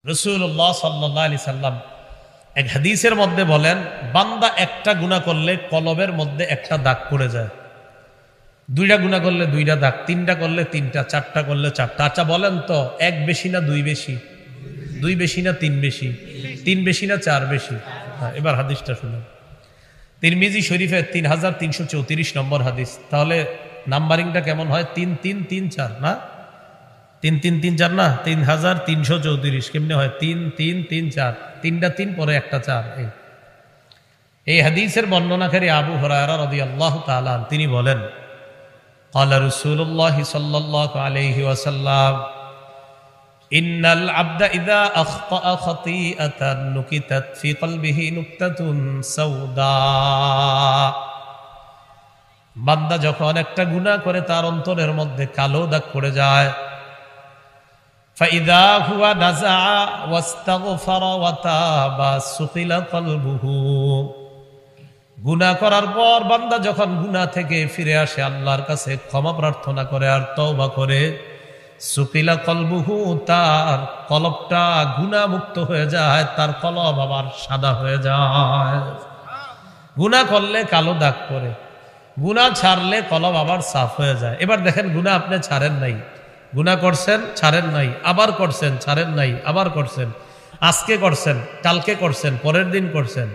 রাসূলুল্লাহ সাল্লাল্লাহু আলাইহি সাল্লাম এক হাদিসের মধ্যে বলেন, বান্দা একটা গুনাহ করলে কলবের মধ্যে একটা দাগ পড়ে যায়, দুইটা গুনাহ করলে দুইটা দাগ, তিনটা করলে তিনটা, চারটা করলে চারটা। আচ্ছা বলেন তো, এক বেশি না দুই বেশি? দুই বেশি না তিন বেশি? তিন বেশি না চার বেশি? এবার হাদিসটা শুনুন। তিরমিজি শরীফে 3334 নম্বর হাদিস। তাহলে নাম্বারিংটা কেমন হয়? 3334 না? 3334 না, 3334 কেমনে হয়? 3334, তিনটা তিন পরে একটা চার। এই হাদিসের বর্ণনাকারী আবু হুরায়রা রাদিয়াল্লাহু তাআলা তিনি বলেন, ক্বালা রাসূলুল্লাহ সাল্লাল্লাহু আলাইহি ওয়াসাল্লাম, ইন্নাল আবদা ইযা আখতাআ খাতিআতান নুকিতাত ফি কলবিহি নুকতাতুন সাওদা। বান্দা যখন একটা গুনাহ করে তার অন্তরের মধ্যে কালো দাগ পড়ে যায়, ফাইযা হুয়া নাযা ওয়াস্তাগফারা ওয়া তাবা সুকিলা কলবুহু। গুনাহ করার পর বান্দা যখন গুনাহ থেকে ফিরে আসে, আল্লাহর কাছে ক্ষমা প্রার্থনা করে আর তওবা করে, সুকিলা কলবুহু, তার কলবটা গুনাহ মুক্ত হয়ে যায়, তার কলব আবার সাদা হয়ে যায়। গুনাহ করলে কালো দাগ পড়ে, গুনাহ ছাড়লে কলব আবার সাফ হয়ে যায়। এবার দেখেন, গুনাহ আপনি ছাড়েন নাই, গুনাহ করছেন ছাড়েন নাই, আবার করছেন ছাড়েন নাই, আবার করছেন, আজকে করছেন, কালকে করছেন, পরের দিন করছেন।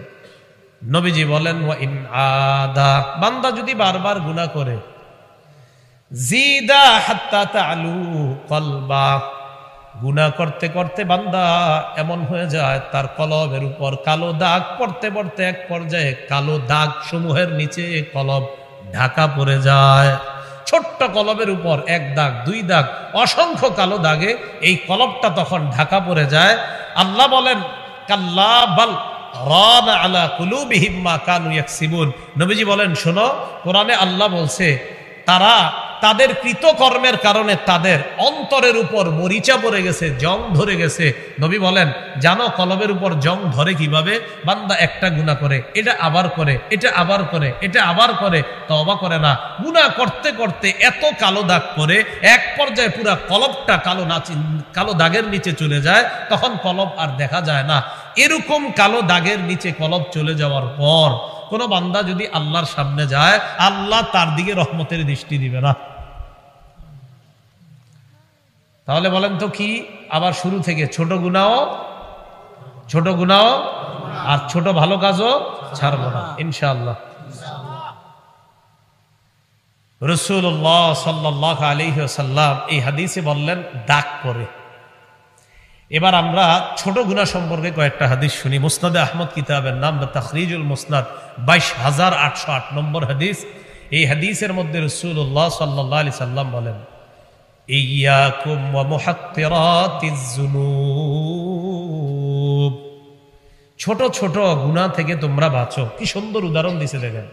নবীজি বলেন, ওয়া ইন আদা, বান্দা যদি বারবার গুনাহ করে, জিদা হাত্তা তালু কলবা, গুনাহ করতে করতে বান্দা এমন হয়ে যায় তার কলবের উপর কালো দাগ পড়তে পড়তে এক পর্যায়ে কালো দাগ সমূহের নিচে কলব ঢাকা পড়ে যায়। ছোট্ট কলবের উপর এক দাগ, দুই দাগ, অসংখ্য কালো দাগে এই কলবটা তখন ঢাকা পড়ে যায়। আল্লাহ বলেন, কাল্লা বাল রানা আলা কুলুবিহিম মা কানু ইয়াকসিবুন। নবীজি বলেন, শোনো, কোরআনে আল্লাহ বলছে, তারা তাদের কৃতকর্মের কারণে তাদের অন্তরের উপর মরিচা পড়ে গেছে, জং ধরে গেছে। নবী বলেন, জানো কলবের উপর জং ধরে কিভাবে? বান্দা একটা গুনাহ করে, এটা আবার করে, এটা আবার করে, এটা আবার করে, তওবা করে না। গুনাহ করতে করতে এত কালো দাগ পড়ে এক পর্যায়ে পুরা কলবটা কালো দাগের নিচে চলে যায়, তখন কলব আর দেখা যায় না। এরকম কালো দাগের নিচে কলব চলে যাওয়ার পর কোন বান্দা যদি আল্লাহর সামনে যায়, আল্লাহ তার দিকে রহমতের দৃষ্টি দিবে না। তাহলে বলেন তো কি? আবার শুরু থেকে ছোট গুনাহ আর ছোট ভালো কাজও ছাড়বো না ইনশাআল্লাহ। রাসূলুল্লাহ সাল্লাল্লাহু আলাইহি ওয়াসাল্লাম এই হাদিসে বললেন দাগ পড়ে। এবার আমরা ছোট গুনাহ সম্পর্কে কয়েকটা হাদিস শুনি। মুসনাদে আহমদ কিতাবের নাম তাখরিজুল মুসনাদ, 22808 নম্বর হাদিস। এই হাদিসের মধ্যে রাসূলুল্লাহ সাল্লাল্লাহু আলাইহি সাল্লাম বলেন, ইয়াকুম ওয়া মুহাক্কিরাতিজ যুনুব, ছোট ছোট গুনাহ থেকে তোমরা বাঁচো। কি সুন্দর উদাহরণ দিয়েছে দেখেন।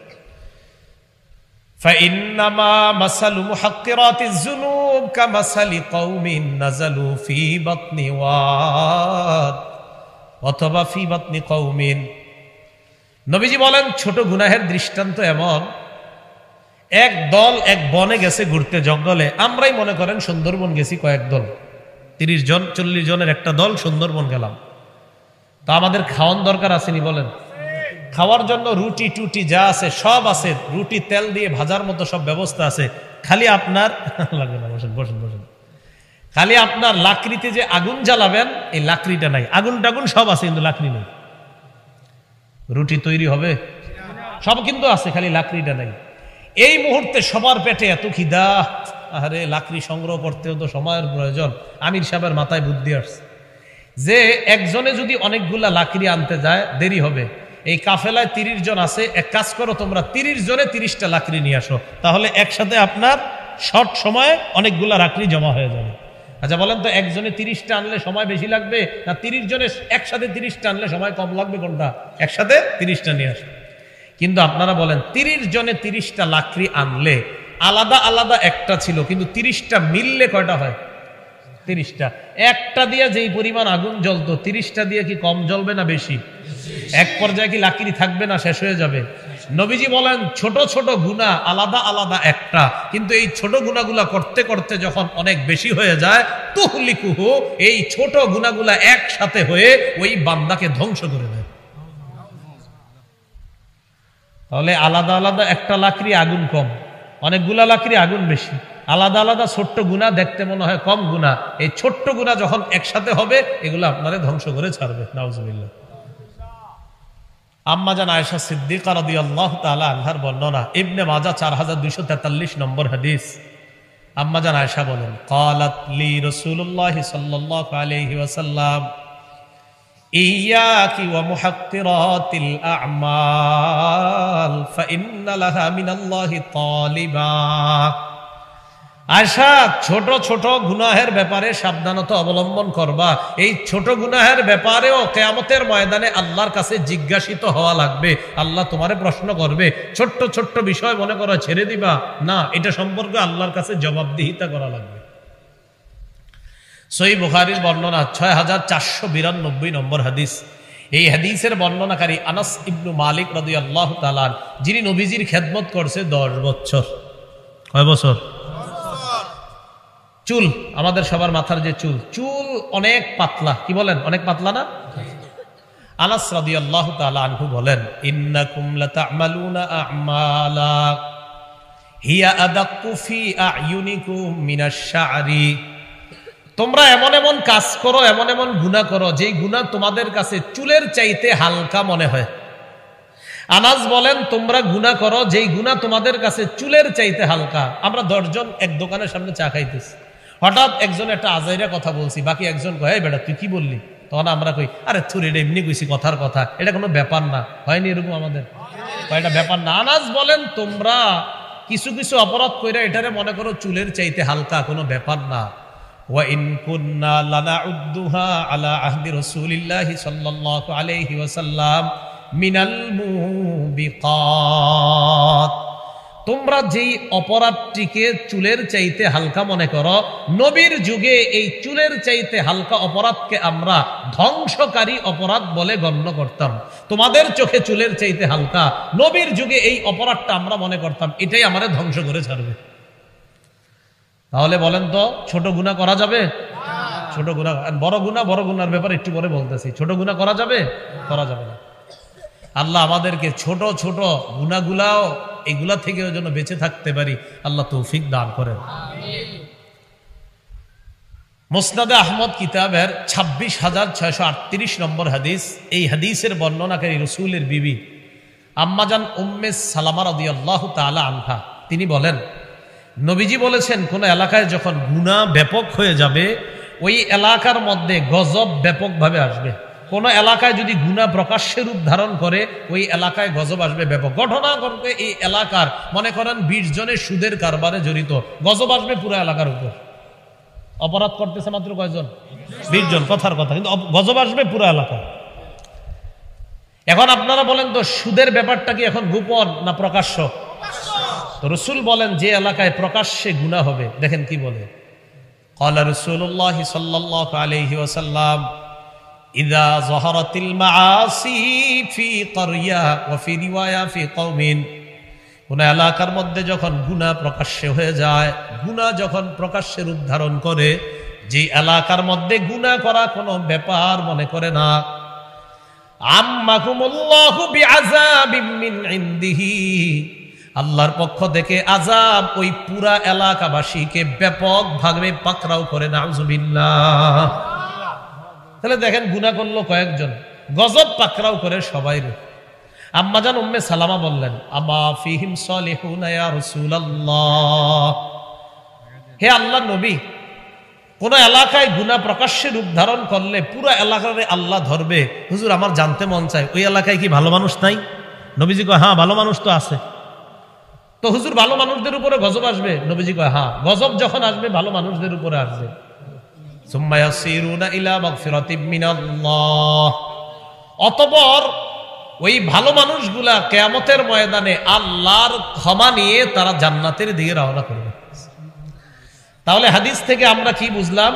فإنما مثل محقرات الذنوب كمثل قوم نزلوا في بطن واد অথবা في بطن قوم। নবীজি বলেন, ছোট গুনাহের দৃষ্টান্ত এমন, এক দল এক বনে গেছে ঘুরতে, জঙ্গলে। আমরাই মনে করেন সুন্দরবন গেছি, কয়েক দল, 30 জন 40 জনের একটা দল সুন্দরবন গেলাম। তো আমাদের খাওয়ান দরকার আসেনি বলেন? খাওয়ার জন্য রুটি টুটি যা আছে সব আছে, রুটি তেল দিয়ে ভাজার মতো সব ব্যবস্থা আছে। খালি আপনার লাগবে না, বসেন বসেন বসেন, খালি আপনার লাকড়িতে যে আগুন জ্বালাবেন এই লাকড়িটা নাই। আগুন টাগুন সব আছে কিন্তু লাকড়ি নেই। রুটি তৈরি হবে সব কিন্তু আছে, খালি লাকড়িটা নাই। এই মুহূর্তে সবার পেটে এত খিদা, আরে লাকড়ি সংগ্রহ করতেও তো সময়ের প্রয়োজন। আমির সাহেবের মাথায় বুদ্ধি আসছে যে একজনে যদি অনেকগুলা লাকড়ি আনতে যায় দেরি হবে। এই কাফেলায় 30 জন আছে, এক কাজ করো তোমরা 30 জনে 30টা লাকড়ি নিয়ে আসো, তাহলে একসাথে আপনার শর্ট সময়ে অনেকগুলা লাকড়ি জমা হয়ে যাবে। আচ্ছা বলেন তো, একজনে 30টা আনলে সময় বেশি লাগবে না 30 জনে একসাথে 30টা আনলে সময় কম লাগবে? কোনটা? একসাথে 30টা নিয়ে আসো। কিন্তু আপনারা বলেন, 30 জনে 30টা লাকড়ি আনলে আলাদা আলাদা একটা ছিল, কিন্তু 30টা মিললে কয়টা হয়? 30টা। একটা দিয়ে যেই পরিমাণ আগুন জ্বলতো, 30টা দিয়ে কি কম জ্বলবে না বেশি? এক পর্যায়ে কি লাকড়ি থাকবে না শেষ হয়ে যাবে? নবীজি বলেন ছোট ছোট গুনাহ আলাদা আলাদা একটা, কিন্তু এই ছোট গুনাহগুলা করতে করতে যখন অনেক বেশি হয়ে যায় তুহলিকুহু, এই ছোট গুনাহগুলা একসাথে হয়ে ওই বান্দাকে ধ্বংস করে দেয়। তাহলে আলাদা আলাদা একটা লাকড়ি আগুন কম, অনেকগুলা লাকড়ি আগুন বেশি। আলাদা আলাদা ছোট্ট গুনাহ দেখতে মনে হয় কম গুনাহ, এই ছোট্ট গুনাহ যখন একসাথে হবে এগুলো আপনারে ধ্বংস করে ছাড়বে। নাউজুবিল্লাহ। আম্মা জান আয়েশা সিদ্দিকা রাদিয়াল্লাহু তাআলা আনহার বর্ণনা, ইবনে মাজাহ 4243 নম্বর হাদিস। আম্মা জান আয়েশা বলেন, ক্বালাত লি রাসূলুল্লাহ সাল্লাল্লাহু আলাইহি ওয়াসাল্লাম ইয়াকি ওয়া মুহাক্কিরাতিল আ'মাল ফাইন্না লাহা মিনাল্লাহি তালিবা। আয়েশা, ছোট ছোট গুনাহের ব্যাপারে সাবধানতা অবলম্বন করবা। এই ছোট গুনাহের ব্যাপারেও কিয়ামতের ময়দানে আল্লাহর কাছে জিজ্ঞাসিত হওয়া লাগবে। আল্লাহ তোমারে প্রশ্ন করবে। ছোট্ট ছোট্ট বিষয় মনে করো ছেড়ে দিবা না, এটা সম্পর্কে আল্লাহর কাছে জবাবদিহিতা করা লাগবে। সহিহ বুখারীর বর্ণনা 6492 নম্বর হাদিস। এই হাদিসের বর্ণনাকারী আনাস ইবনু মালিক রাদিয়াল্লাহু তাআলা, যিনি নবীজির খেদমত করছে 10 বছর। কয় বছর? চুল, আমাদের সবার মাথার যে চুল, চুল অনেক পাতলা। কি বলেন? অনেক পাতলা না? আনাস রাদিয়াল্লাহু তাআলা আনহু বলেন, ইন্নাকুম লাতা'মালুনা আ'মালা হিয়া আদাক্কু ফি আ'য়ুনিকুম মিনাশ শা'রি। তোমরা এমন এমন কাজ করো, এমন এমন গুনাহ করো, যেই গুনাহ তোমাদের কাছে চুলের চাইতে হালকা মনে হয়। আনাস বলেন, তোমরা গুনাহ করো যেই গুনাহ তোমাদের কাছে চুলের চাইতে হালকা। আমরা 10 জন এক দোকানের সামনে চা খাইতেছি, হঠাৎ একজন একটা আজাইরা কথা বলছি, বাকি একজন কয়, এই বেটা তুই কি বললি? তখন আমরা কই, আরে থুর, এটা এমনি কইছি, কথার কথা, এটা কোনো ব্যাপার না। হয়নি এরকম আমাদের? এটা ব্যাপার না। আনাস বলেন, তোমরা কিছু কিছু অপরাধ কইরা এটারে মনে করো চুলের চাইতে হালকা, কোনো ব্যাপার না। ওয়া ইন কুন্না লানাউদ্দুহা আলা আহদি রাসূলিল্লাহি সাল্লাল্লাহু আলাইহি ওয়াসাল্লাম মিনাল মুবিকাত। তোমরা যেই অপরাধটিকে চুলের চাইতে হালকা মনে করো, নবীর যুগে এই চুলের চাইতে হালকা অপরাধকে আমরা ধ্বংসকারী অপরাধ বলে গণ্য করতাম। তোমাদের চোখে চুলের চাইতে হালকা, নবীর যুগে এই অপরাধটা আমরা মনে করতাম এটাই আমাদের ধ্বংস করে ছাড়বে। তাহলে বলেন তো, ছোট গুনাহ করা যাবে? ছোট গুনাহ, বড় গুনাহ, বড় গুনার ব্যাপারে একটু পরে বলতেছি। ছোট গুনাহ করা যাবে? করা যাবে না। আল্লাহ আমাদেরকে ছোট ছোট গুনাহগুলাও এগুলা থেকে যেন বেঁচে থাকতে পারি, আল্লাহ তৌফিক দান করেন। মুসনাদে আহমদ কিতাবের 26,638 নম্বর হাদিস। এই হাদিসের বর্ণনাকারী রাসূলের বিবি আম্মাজান উম্মে সালামা রাদিয়াল্লাহু তাআলা আনহা, তিনি বলেন, নবীজি বলেছেন, কোন এলাকায় যখন গুনাহ ব্যাপক হয়ে যাবে ওই এলাকার মধ্যে গজব ব্যাপকভাবে আসবে। কোন এলাকায় যদি গুনাহ প্রকাশ্যে রূপ ধারণ করে ওই এলাকায় গজব আসবে ব্যাপক। ঘটনা ঘটবে এই এলাকার, মনে করেন 20 জনের সুদের কারবারে জড়িত, গজব আসবে পুরো এলাকার উপর। অপরাধ করতেছে মাত্র কয়জন? 20 জন, কথার কথা, কিন্তু গজব আসবে পুরো এলাকা। এখন আপনারা বলেন তো, সুদের ব্যাপারটা কি এখন গোপন না প্রকাশ্য? তো রাসূল বলেন, যে এলাকায় প্রকাশ্যে গুনাহ হবে, দেখেন কি বলে, ক্বালা রাসূলুল্লাহ সাল্লাল্লাহু আলাইহি ওয়াসাল্লাম, ইযা যাহারাতিল মাআসি ফি ক্বরিয়া ওয়া ফি রিওয়ায়া ফি কওমিন। কোন এলাকার মধ্যে যখন গুনাহ প্রকাশ্যে হয়ে যায়, গুনাহ যখন প্রকাশ্যে রূপ ধারণ করে, যে এলাকার মধ্যে গুনাহ করা কোনো ব্যাপার মনে করে না, আম্মাকুমুল্লাহু বিআযাবিম মিন ইনদিহি, আল্লাহর পক্ষ থেকে আযাব ওই পুরা এলাকাবাসীকে ব্যাপকভাবে পাকড়াও করে। নাউযুবিল্লাহ। তাহলে দেখেন, গুনাহ করলো কয়েকজন, গজব পাকড়াও করে সবাই। আম্মাজান উম্মে সালামা বললেন, আমা ফিহিম সালিহুনা ইয়া রাসূলুল্লাহ, হে আল্লাহর নবী, কোন এলাকায় গুনাহ প্রকাশ্যে রূপ ধারণ করলে পুরো এলাকারে আল্লাহ ধরবে। হুজুর, আমার জানতে মন চায়, ওই এলাকায় কি ভালো মানুষ নাই? নবীজি কয়, হ্যাঁ ভালো মানুষ তো আছে। তো হুজুর, ভালো মানুষদের উপরে গজব আসবে? নবীজি কয়, হ্যাঁ, গজব যখন আসবে ভালো মানুষদের উপরে আসবে। সুম্মা ইয়াসিরুনা ইলা মাগফিরাতিম মিনাল্লাহ, অতঃপর ওই ভালো মানুষগুলা কিয়ামতের ময়দানে আল্লাহর ক্ষমা নিয়ে তারা জান্নাতের দিকে রওনা করবে। তাহলে হাদিস থেকে আমরা কি বুঝলাম?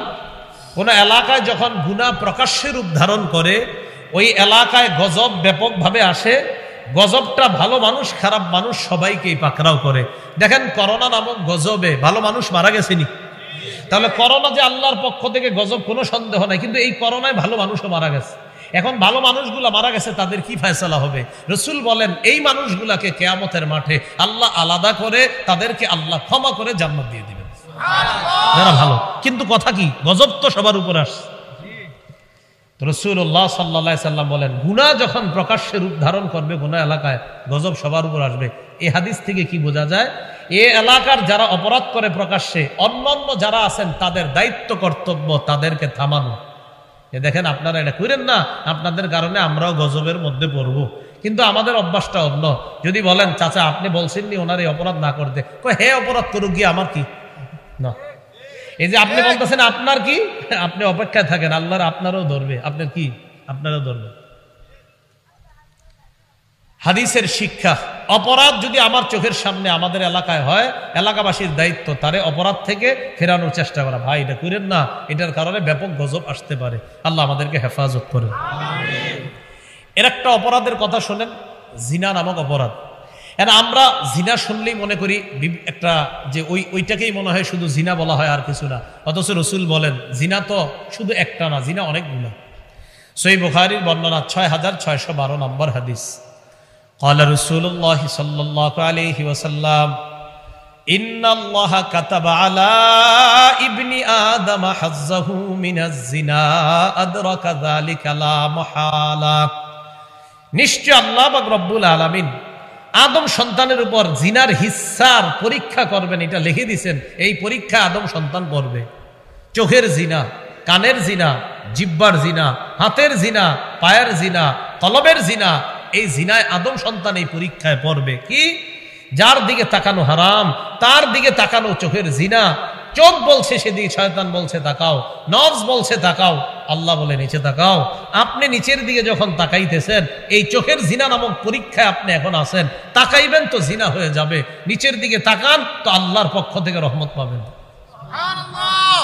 কোন এলাকায় যখন গুনাহ প্রকাশ্যে রূপ ধারণ করে ওই এলাকায় গজব ব্যাপকভাবে আসে, গজবটা ভালো মানুষ খারাপ মানুষ সবাইকেই পাকড়াও করে। দেখেন করোনা নামক গজবে ভালো মানুষ মারা গেছেনি? তাহলে করোনা যে আল্লাহর পক্ষ থেকে গজব কোনো সন্দেহ নাই, কিন্তু এই করোনায় ভালো মানুষও মারা গেছে। এখন ভালো মানুষগুলা মারা গেছে, তাদের কি ফয়সালা হবে? রাসূল বলেন এই মানুষগুলাকে কিয়ামতের মাঠে আল্লাহ আলাদা করে তাদেরকে আল্লাহ ক্ষমা করে জান্নাত দিয়ে দিবেন, যারা ভালো। কিন্তু কথা কি, গজব তো সবার উপর আসে। রাসূলুল্লাহ সাল্লাল্লাহু আলাইহি সাল্লাম বলেন গুনাহ যখন প্রকাশ্যে রূপ ধারণ করবে গুনাহ এলাকায়, গজব সবার উপর আসবে। এই হাদিস থেকে কি বোঝা যায়? এই এলাকার যারা অপরাধ করে প্রকাশ্যে, অন্যান্য যারা আছেন তাদের দায়িত্ব কর্তব্য তাদেরকে থামানো। দেখেন আপনারা এটা করেন না, আপনাদের কারণে আমরাও গজবের মধ্যে পড়বো। কিন্তু আমাদের অভ্যাসটা অন্য। যদি বলেন চাচা আপনি বলছেননি ওনার এই অপরাধ না করতে, হে অপরাধ করুক গিয়ে আমার কি না। এই যে আপনি বলতেছেন আপনার কি, আপনি অপেক্ষায় থাকেন, আল্লাহর আপনারও ধরবে। আপনার কি, আপনারও ধরবে। হাদিসের শিক্ষা, অপরাধ যদি আমার চোখের সামনে আমাদের এলাকায় হয়, এলাকাবাসীর দায়িত্ব তারে অপরাধ থেকে ফেরানোর চেষ্টা করা। ভাই এটা করেন না, এটার কারণে ব্যাপক গজব আসতে পারে। আল্লাহ আমাদেরকে হেফাজত করেন। এর একটা অপরাধের কথা শোনেন, জিনা নামক অপরাধ। আমরা জিনা শুনলেই মনে করি একটা যে ওইটাকেই মনে হয় শুধু জিনা বলা হয় আর কিছু না। অথচ রাসূল বলেন জিনা তো শুধু একটা না, জিনা অনেক গুনাহ। সহিহ বুখারীর বর্ণনা 6612 নম্বর হাদিস। قال رسول الله صلى الله عليه وسلم إن الله كتب على ابن آدم حظه من الزنا أدرك ذلك لا محالة। নিশ্চয় আল্লাহ পাক রব্বুল আলামিন আদম সন্তানের উপর জিনার হিস্সার পরীক্ষা করবেন, এটা লিখে দিয়েছেন। এই পরীক্ষা আদম সন্তান করবে। চোখের জিনা, কানের জিনা, জিহ্বার জিনা, হাতের জিনা, পায়ের জিনা, কলবের জিনা, এই জিনায় আদম সন্তান এই পরীক্ষায় পড়বে। কি? যার দিকে তাকানো হারাম তার দিকে তাকানো চোখের জিনা। চোখ বলছে সেদিকে, শয়তান বলছে তাকাও, নফস বলছে তাকাও, আল্লাহ বলে নিচে তাকাও। আপনি নিচের দিকে যখন তাকাইতেছেন, এই চোখের জিনা নামক পরীক্ষায় আপনি এখন আছেন। তাকাইবেন তো জিনা হয়ে যাবে, নিচের দিকে তাকান তো আল্লাহর পক্ষ থেকে রহমত পাবেন। সুবহানাল্লাহ।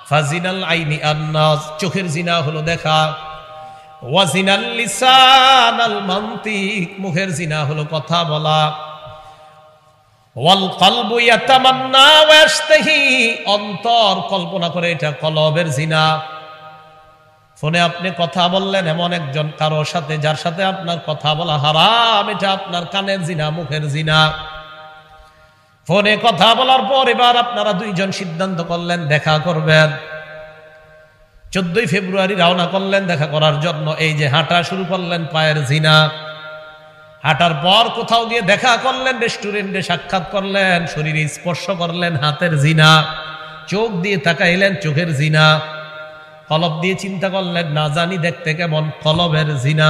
ফাজিনাল আইনি আন্নাস, চোখের জিনা হলো দেখা। ওয়াজিনাল লিসানাল মানতিক, মুখের জিনা হলো কথা বলা। ওয়াল কলবু ইয়াতামান্না ওয়া ইয়াশতাহি, অন্তর কল্পনা করে, এটা কলবের জিনা। ফোনে আপনি কথা বললেন এমন একজন কারো সাথে যার সাথে আপনার কথা বলা হারাম, এটা আপনার কানের জিনা, মুখের জিনা। ফোনে কথা বলার পর এবার আপনারা দুইজন সিদ্ধান্ত করলেন দেখা করবেন। 14 ফেব্রুয়ারি রওনা করলেন দেখা করার জন্য। এই যে হাঁটা শুরু করলেন, পায়ের জিনা। হাঁটার পর কোথাও গিয়ে দেখা করলেন, রেস্টুরেন্টে সাক্ষাৎ করলেন, শরীরে স্পর্শ করলেন, হাতের জিনা। চোখ দিয়ে তাকাইলেন, চোখের জিনা। কলব দিয়ে চিন্তা করলেন না জানি দেখতে কেমন, কলবের জিনা।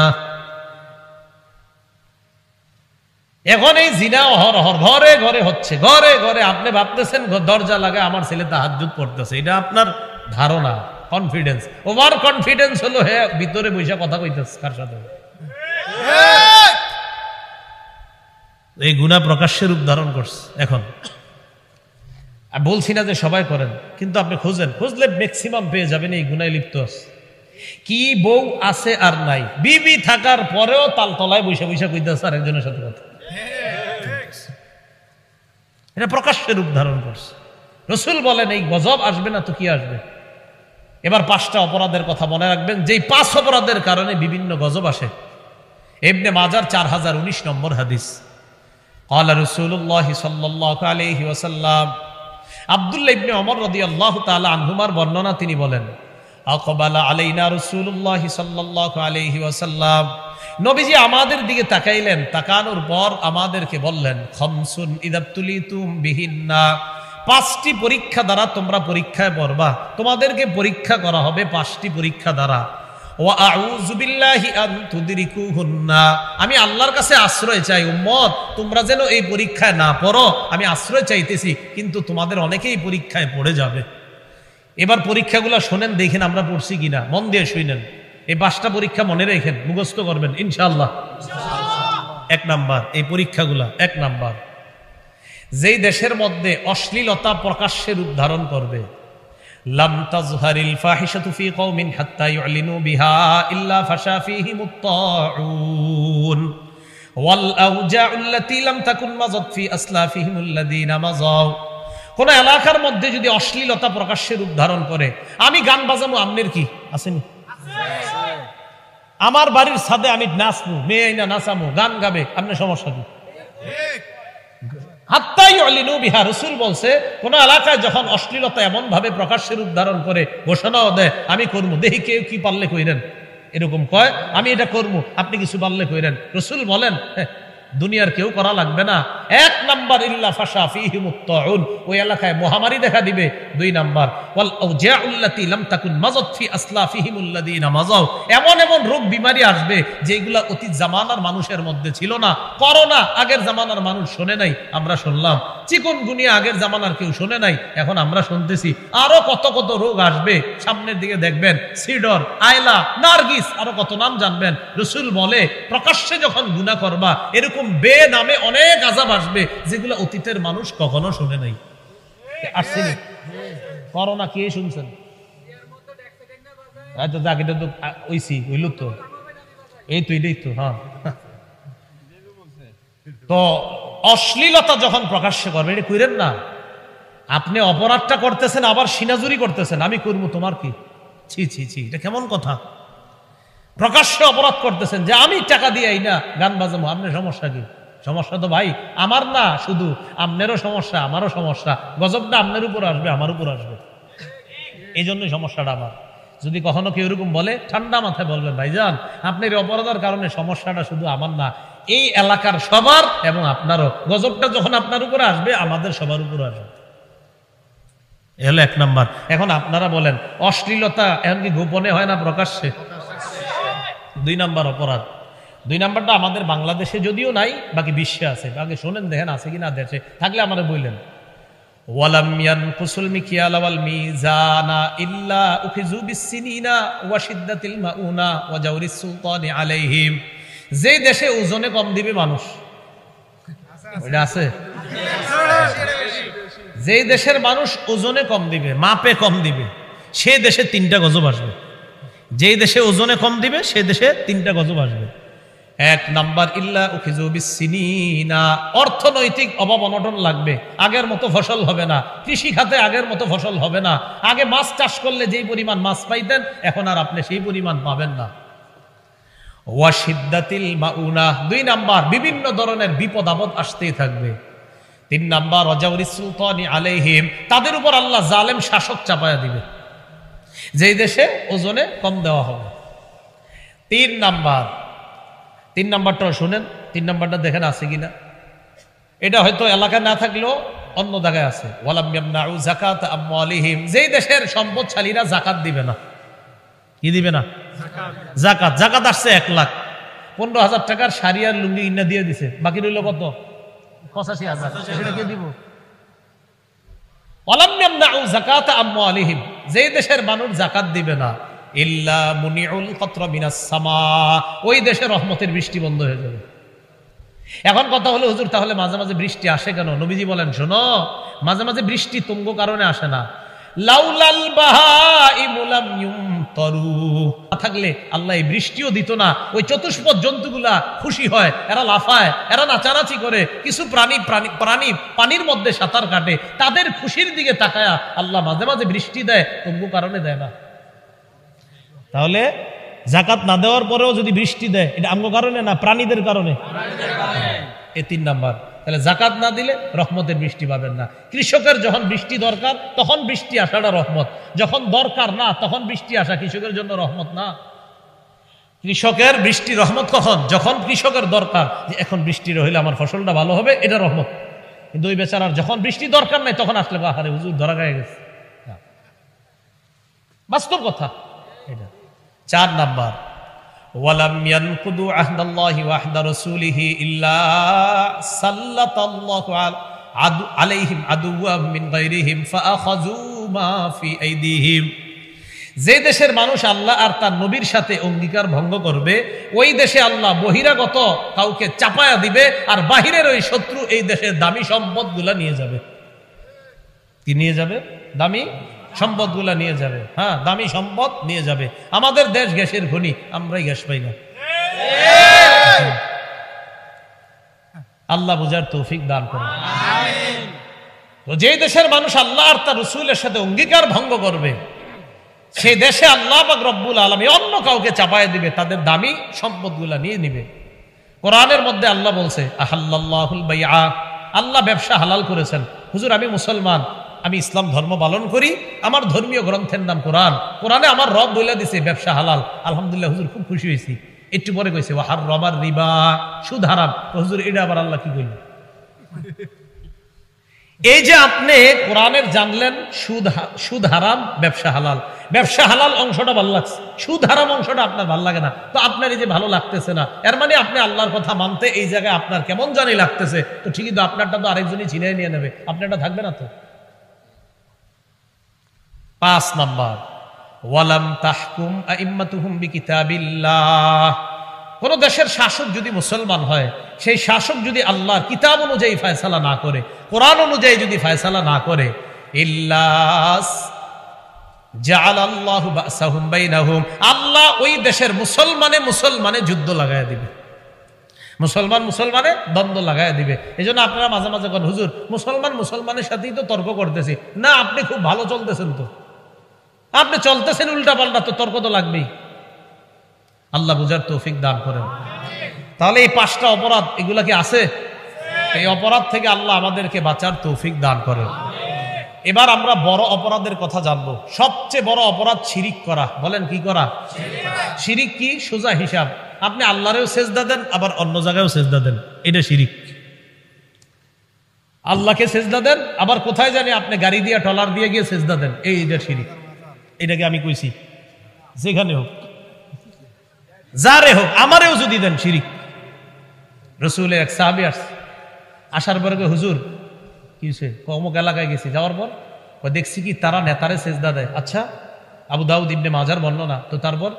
এখন এই জিনা অহরহ ঘরে ঘরে হচ্ছে, ঘরে ঘরে। আপনি ভাবতেছেন দরজা লাগায় আমার ছেলে তাহাজ্জুদ পড়তেছে, এটা আপনার ধারণা, কনফিডেন্স। ওভার কনফিডেন্স হলো হে ভিতরে বসে কথা কইতেছে কার সাথে। এই গুনাহ প্রকাশ্যে রূপ ধারণ করছে। এখন বলছি না যে সবাই করেন, কিন্তু আপনি খুঁজলে ম্যাক্সিমাম পেয়ে যাবেন এই গুনায় লিপ্ত আছে। কি বউ আছে আর নাই, বিবি থাকার পরেও তালতলায় বসে বসে কইতেছে আর একজনের সাথে কথা। এটা প্রকাশ্যে রূপ ধারণ করছে। রাসূল বলেন এই গজব আসবে না তো কি আসবে? এবার 5টা অপরাধের কথা মনে রাখবেন, যেই 5 অপরাধের কারণে বিভিন্ন গজব আসে। ইবনে মাজার 4019 নম্বর হাদিস। قال رسول الله صلى الله عليه وسلم, আব্দুল্লাহ ইবনে ওমর রাদিয়াল্লাহু তাআলা আনহুমার বর্ণনা, তিনি বলেন আকবালা আলাইনা রাসূলুল্লাহ সাল্লাল্লাহু আলাইহি ওয়াসাল্লাম, নবীজি আমাদের দিকে তাকাইলেন, তাকানোর পর আমাদেরকে বললেন খামসুন ইদাবতুলিতুম বিহিন্না, 5টি পরীক্ষা দ্বারা তোমরা পরীক্ষায় পড়বা, তোমাদেরকে পরীক্ষা করা হবে 5টি পরীক্ষা দ্বারা। ওয়া আউযু বিল্লাহি আন তুদরিকুহুন্না, আমি আল্লাহর কাছে আশ্রয় চাই উম্মত তোমরা যেন এই পরীক্ষায় না পড়ো, আমি আশ্রয় চাইতেছি, কিন্তু তোমাদের অনেকেই পরীক্ষায় পড়ে যাবে। এবার পরীক্ষাগুলো শোনেন, দেখেন আমরা পড়ছি কিনা, মন দিয়ে শুনেন। এই 5টা পরীক্ষা মনে রেখেন, মুখস্থ করবেন ইনশাআল্লাহ। 1 নাম্বার, এই পরীক্ষাগুলা 1 নাম্বার, যেই দেশের মধ্যে অশ্লীলতা প্রকাশ্যে রূপ ধারণ করবে, লাম তাজহারিল ফাহিশাতু ফি কওমিন হাত্তা ইউলিনু বিহা ইল্লা ফাশা ফীহিমুত তাউন ওয়াল আউজাউল্লাতী লাম তাকুন মাযাত ফি আসলাফিহিমুল্লাযীনা মাযাউ। কোন এলাকার মধ্যে যদি অশ্লীলতা প্রকাশ্যে রূপ ধারণ করে, আমি গান বাজাবো, আমনের কি আসেনি? আমার বাড়ির ছাদে আমি নাচবো, মেয়ে আইনা নাচামো, গান গাবে, আপনার সমস্যা কি? হাত্তাই অলিনু বিহা, রাসূল বলছে কোন এলাকায় যখন অশ্লীলতা এমন ভাবে প্রকাশ্যে রূপ ধারণ করে ঘোষণাও দেয়, আমি করবো, দেখি কেউ কি পারলে কইরেন, এরকম কয়, আমি এটা করবো, আপনি কিছু পারলে কইরেন। রাসূল বলেন দুনিয়ার কেউ করা লাগবে না। এক নাম্বার ইল্লা ফাশা ফীহিমুত তাউন, ওই এলাকায় মহামারী দেখা দিবে। দুই নাম্বার ওয়াল আউজাউল্লাতী লাম তাকুন মাযাত ফি আসলাফিহিমুল্লাযীনা মাযাউ, এমন এমন রোগ বিমারি আসবে যেগুলা অতীত জামানার মানুষের মধ্যে ছিল না। করোনা আগের জামানার মানুষ শোনে নাই, আমরা শুনলাম। চিকুনগুনিয়া আগের জামানার কেউ শোনে নাই, এখন আমরা শুনতেছি। আরো কত কত রোগ আসবে সামনের দিকে, দেখবেন সিডর, আয়লা, নার্গিস, আরো কত নাম জানবেন। রাসূল বলে প্রকাশ্যে যখন গুনাহ করবা, এরকম বে নামে অনেক আযাব আসবে যেগুলো অতীতের মানুষ কখনো শুনে নাই। আসেনি করোনা, কে শুনছেন? তো অশ্লীলতা যখন প্রকাশ্যে করবে, এটা কইরেন না। আপনি অপরাধটা করতেছেন, আবার সিনাজুরি করতেছেন, আমি করবো, তোমার কি? ছি ছি ছি, এটা কেমন কথা? প্রকাশ্যে অপরাধ করতেছেন যে আমি টাকা দিয়ে না গান বাজাবো, আপনার সমস্যা কি? সমস্যা তো ভাই আমার না, শুধু আপনারও সমস্যা, আমারও সমস্যা। গজবটা আপনার উপর আসবে, আমার উপর আসবে, এই জন্যই সমস্যাটা আমার। যদি কখনো কেউ এরকম বলে, ঠান্ডা মাথায় বলবেন, ভাইজান আপনার এই অপরাধের কারণে সমস্যাটা শুধু আমার না, এই এলাকার সবার এবং আপনারও। গজবটা যখন আপনার উপরে আসবে, আমাদের সবার উপর আসবে। এ হলো এক নাম্বার। এখন আপনারা বলেন, অশ্লীলতা এখন কি গোপনে হয় না প্রকাশ্যে? দুই নাম্বার অপরাধ। দুই নাম্বারটা আমাদের বাংলাদেশে যদিও নাই, বাকি বিশ্বে আছে। বাকি শোনেন, দেখেন আছে কিনা, দেশে থাকলে আমাদের বললেন। ওয়ালাম ইয়ানকুসুল মিকিয়াল ওয়াল মিজানা ইল্লা উখিযু বিসসিনিনা ওয়া শিদ্দাতিল মাউনা ওয়া জাওরিস সুলতানি আলাইহিম। যে দেশে ওজনে কম দিবে মানুষ, ওটা আছে? যে দেশের মানুষ ওজনে কম দিবে, মাপে কম দিবে, সে দেশে 3টা গজব আসবে। যেই দেশে ওজনে কম দিবে, সে দেশে 3টা গজব আসবে। এক নাম্বার ইল্লা উখিযু বিসসিনিনা, অর্থনৈতিক অভাব অনটন লাগবে, আগের মতো ফসল হবে না, কৃষি খাতে আগের মতো ফসল হবে না। আগে মাছ চাষ করলে যেই পরিমাণ মাছ পাইতেন, এখন আর আপনি সেই পরিমাণ পাবেন না। ওয়া শিদ্দাতিল মাউনা, 2 নাম্বার বিভিন্ন ধরনের বিপদ আপদ আসতেই থাকবে। 3 নাম্বার ওয়া জাওরিস সুলতানি আলাইহিম, তাদের উপর আল্লাহ জালেম শাসক চাপায়া দিবে, যেই দেশে ওজনে কম দেওয়া হবে। 3 নাম্বারটা শুনেন, 3 নাম্বারটা দেখেন আছে কিনা। এটা হয়তো এলাকায় না থাকলেও অন্য জায়গায় আছে। ওয়ালাম ইয়ামনাউ যাকাত আমওয়ালিহিম, যেই দেশের সম্পদশালীরা যাকাত দিবে না। কি দিবে না? যাকাত। যাকাত আসছে 1 লাখ, 15,000 টাকার শাড়ি আর লুঙ্গি কিনা দিয়ে দিছে, বাকি রইল কত? 85,000। সেটা কে দিব? ওয়ালাম ইয়ামনাউ যাকাত আমওয়ালিহিম, যেই দেশের মানুষ যাকাত দিবে না, ইল্লা মুনিউল কতরা মিনাস সামা, ওই দেশে রহমতের বৃষ্টি বন্ধ হয়ে যাবে। এখন কথা হলো, হুজুর তাহলে মাঝে মাঝে বৃষ্টি আসে কেন? নবীজি বলেন, শোনো, মাঝে মাঝে বৃষ্টি তুঙ্গ কারণে আসে না। লাউলাল বাহাইমু লাম ইউমতারু, থাকলে আল্লাহ এই বৃষ্টিও দিত না। ওই চতুষ্পদ জন্তুগুলা খুশি হয়, এরা লাফায়, এরা নাচানাচি করে, কিছু প্রাণী পানির মধ্যে সাঁতার কাটে, তাদের খুশির দিকে তাকায়া আল্লাহ মাঝে মাঝে বৃষ্টি দেয়, তুঙ্গ কারণে দেয় না। তাহলে যাকাত না দেওয়ার পরেও যদি বৃষ্টি দেয়, এটা আমগো কারণে না, প্রাণীদের কারণে। এই 3 নাম্বার। তাহলে যাকাত না দিলে রহমতের বৃষ্টি পাবেন না। কৃষকের যখন বৃষ্টি দরকার, তখন বৃষ্টি আসাটা রহমত। যখন দরকার না, তখন বৃষ্টি আসা কৃষকের জন্য রহমত না। কৃষকের বৃষ্টি রহমত কখন? যখন কৃষকের দরকার, যে এখন বৃষ্টি রইলে আমার ফসলটা ভালো হবে, এটা রহমত। কিন্তু ওই বেচারার যখন বৃষ্টি দরকার নাই, তখন আসলে আহারে হুজুর ধরা গায়ে গেছে, বাস্তব কথা এটা। 4 নাম্বার, ওয়ালাম ইয়ানকুদু আহদাল্লাহি ওয়া আহদা রাসূলিহি ইল্লা সাল্লাতাল্লাহু আলাইহিম আদুওয়াম মিন গায়রিহিম ফাআখাযু মা ফি আইদিহিম। যে দেশের মানুষ আল্লাহ আর তার নবীর সাথে অঙ্গীকার ভঙ্গ করবে, ওই দেশে আল্লাহ বহিরাগত কাউকে চাপায়া দিবে, আর বাহিরের ওই শত্রু এই দেশের দামি সম্পদগুলা নিয়ে যাবে। কি নিয়ে যাবে? দামি সম্পদগুলা নিয়ে যাবে। হ্যাঁ, দামি সম্পদ নিয়ে যাবে। আমাদের দেশ গ্যাসের খনি, আমরাই গ্যাস পাই না। আল্লাহ বুঝার তৌফিক দান করুন। তো যে দেশের মানুষ আল্লাহ আর তার রাসূলের সাথে অঙ্গীকার ভঙ্গ করবে, সেই দেশে আল্লাহ পাক রব্বুল আলামিন অন্য কাউকে চাপায় দিবে, তাদের দামি সম্পদগুলা নিয়ে নিবে। কোরআনের মধ্যে আল্লাহ বলছে আহাল্লাল্লাহুল বাইআ, আল্লাহ ব্যবসা হালাল করেছেন। হুজুর আমি মুসলমান, আমি ইসলাম ধর্ম পালন করি, আমার ধর্মীয় গ্রন্থের নাম কোরআন, কোরআনে আমার রব বলে দিছে ব্যবসা হালাল, আলহামদুলিল্লাহ হুজুর খুব খুশি হয়েছি। একটু পরে কইছে ওয়াহাররামার রিবা, সুদ হারাম। হুজুর এটা আবার আল্লাহ কি কইল? এই যে আপনি কোরআনের জানলেন সুদ হারাম, ব্যবসা হালাল, ব্যবসা হালাল অংশটা ভালো লাগছে, সুদ হারাম অংশটা আপনার ভালো লাগে না, তো আপনার এই যে ভালো লাগতেছে না, এর মানে আপনি আল্লাহর কথা মানতে এই জায়গায় আপনার কেমন জানি লাগতেছে, তো ঠিকই তো আপনারটা তো আরেকজনই ছিনিয়ে নিয়ে নেবে, আপনারটা থাকবে না তো। 5 নাম্বার, ওয়ালাম তাহকুম আইম্মাতুহুম বিকিতাবিল্লাহ, কোন দেশের শাসক যদি মুসলমান হয়, সেই শাসক যদি আল্লাহর কিতাব অনুযায়ী ফয়সালা না করে, কোরআন অনুযায়ী যদি ফয়সালা না করে, ইল্লাস জাআলাল্লাহু বাসাহুম বাইনাহুম, আল্লাহ ওই দেশের মুসলমানে যুদ্ধ লাগায় দিবে, মুসলমানে দ্বন্দ্ব লাগায় দিবে। এই জন্য আপনারা মাঝে মাঝে বলেন হুজুর মুসলমানের সাথেই তো তর্ক করতেছি, না আপনি খুব ভালো চলতেছেন, তো আপনি চলতেছেন উল্টা পাল্টা, তো তর্ক তো লাগবেই। আল্লাহ বুঝার তৌফিক দান করেন। তাহলে এই 5টা অপরাধ, এগুলা কি আছে? এই অপরাধ থেকে আল্লাহ আমাদেরকে বাঁচার তৌফিক দান করেন। এবার আমরা বড় অপরাধের কথা জানবো। সবচেয়ে বড় অপরাধ শিরিক করা। বলেন কি করা? শিরিক কি? সোজা হিসাব, আপনি আল্লাহরেও সেজদা দেন, আবার অন্য জায়গায়ও সেজদা দেন, এটা শিরিক। আল্লাহকে সেজদা দেন, আবার কোথায় জানি আপনি গাড়ি দিয়ে টলার দিয়ে গিয়ে সেজদা দেন, এইটা শিরিক। এটাকে আমি কইছি, যেখানে হোক যারে হোক, আমারেও যদি দেন, শিরিক। রাসূলের এক সাহাবী আসার পরে হুজুর কি হয়েছে? অমুক এলাকায় গেছি, যাওয়ার পর দেখছি কি তারা নেতারে সেজদা দেয়। আচ্ছা, আবু দাউদ ইবনে মাজার বর্ণনা। তো তারপর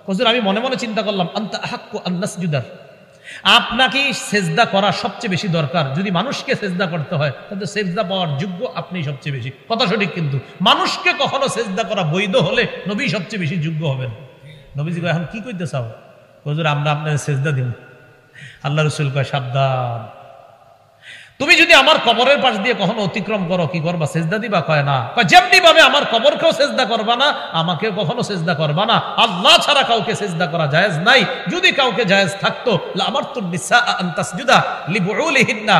হুজুর আমি মনে মনে চিন্তা করলাম, আনতা আহাক্কু আন নাসজুদার, আপনাকে সেজদা করা সবচেয়ে বেশি দরকার। যদি মানুষকে সেজদা করতে হয়, তাহলে সেজদা পাওয়ার যোগ্য আপনি সবচেয়ে বেশি। কথা সঠিক, কিন্তু মানুষকে কখনো সেজদা করা বৈধ হলে নবী সবচেয়ে বেশি যোগ্য হবেন। নবীজি এখন কি কইতে চাও? হুজুর আমরা আপনার সেজদা দিব। আল্লাহ রাসূল কয় সাবধান, তুমি যদি আমার কবরের পাশ দিয়ে কখনো অতিক্রম করো, কি করবা? সেজদা দিবা? কয় না, কয় যেমনি ভাবে আমার কবরকেও সেজদা করবা না, আমাকেও কখনো সেজদা করবা না। আল্লাহ ছাড়া কাউকে সেজদা করা জায়েজ নাই। যদি কাউকে জায়েজ থাকতো লামারতুন নিসা আন তাসজুদা লিবুউলিহিন্না,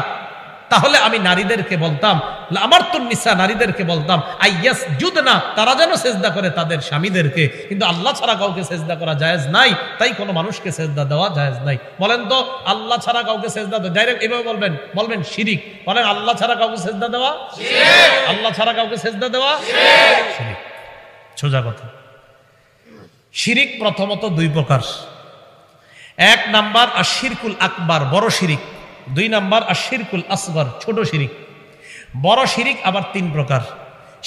তাহলে আমি নারীদেরকে বলতাম, লামারতুন নিসা, নারীদেরকে বলতাম, আইয়াসজুদনা, তারা যেন সেজদা করে তাদের স্বামীদেরকে। কিন্তু আল্লাহ ছাড়া কাউকে সেজদা করা জায়েজ নাই, তাই কোনো মানুষকে সেজদা দেওয়া জায়েজ নাই। বলেন তো, আল্লাহ ছাড়া কাউকে সেজদা দেওয়া, ডাইরেক্ট এভাবে বলবেন শিরিক। বলেন আল্লাহ ছাড়া কাউকে সেজদা দেওয়া শিরিক, আল্লাহ ছাড়া কাউকে সেজদা দেওয়া শিরিক। সোজা কথা। শিরিক প্রথমত 2 প্রকার। 1 নাম্বার আশিরকুল আকবার, বড় শিরিক। 2 নাম্বার আশিরকুল আসগর, ছোট শিরিক। বড় শিরিক আবার 3 প্রকার।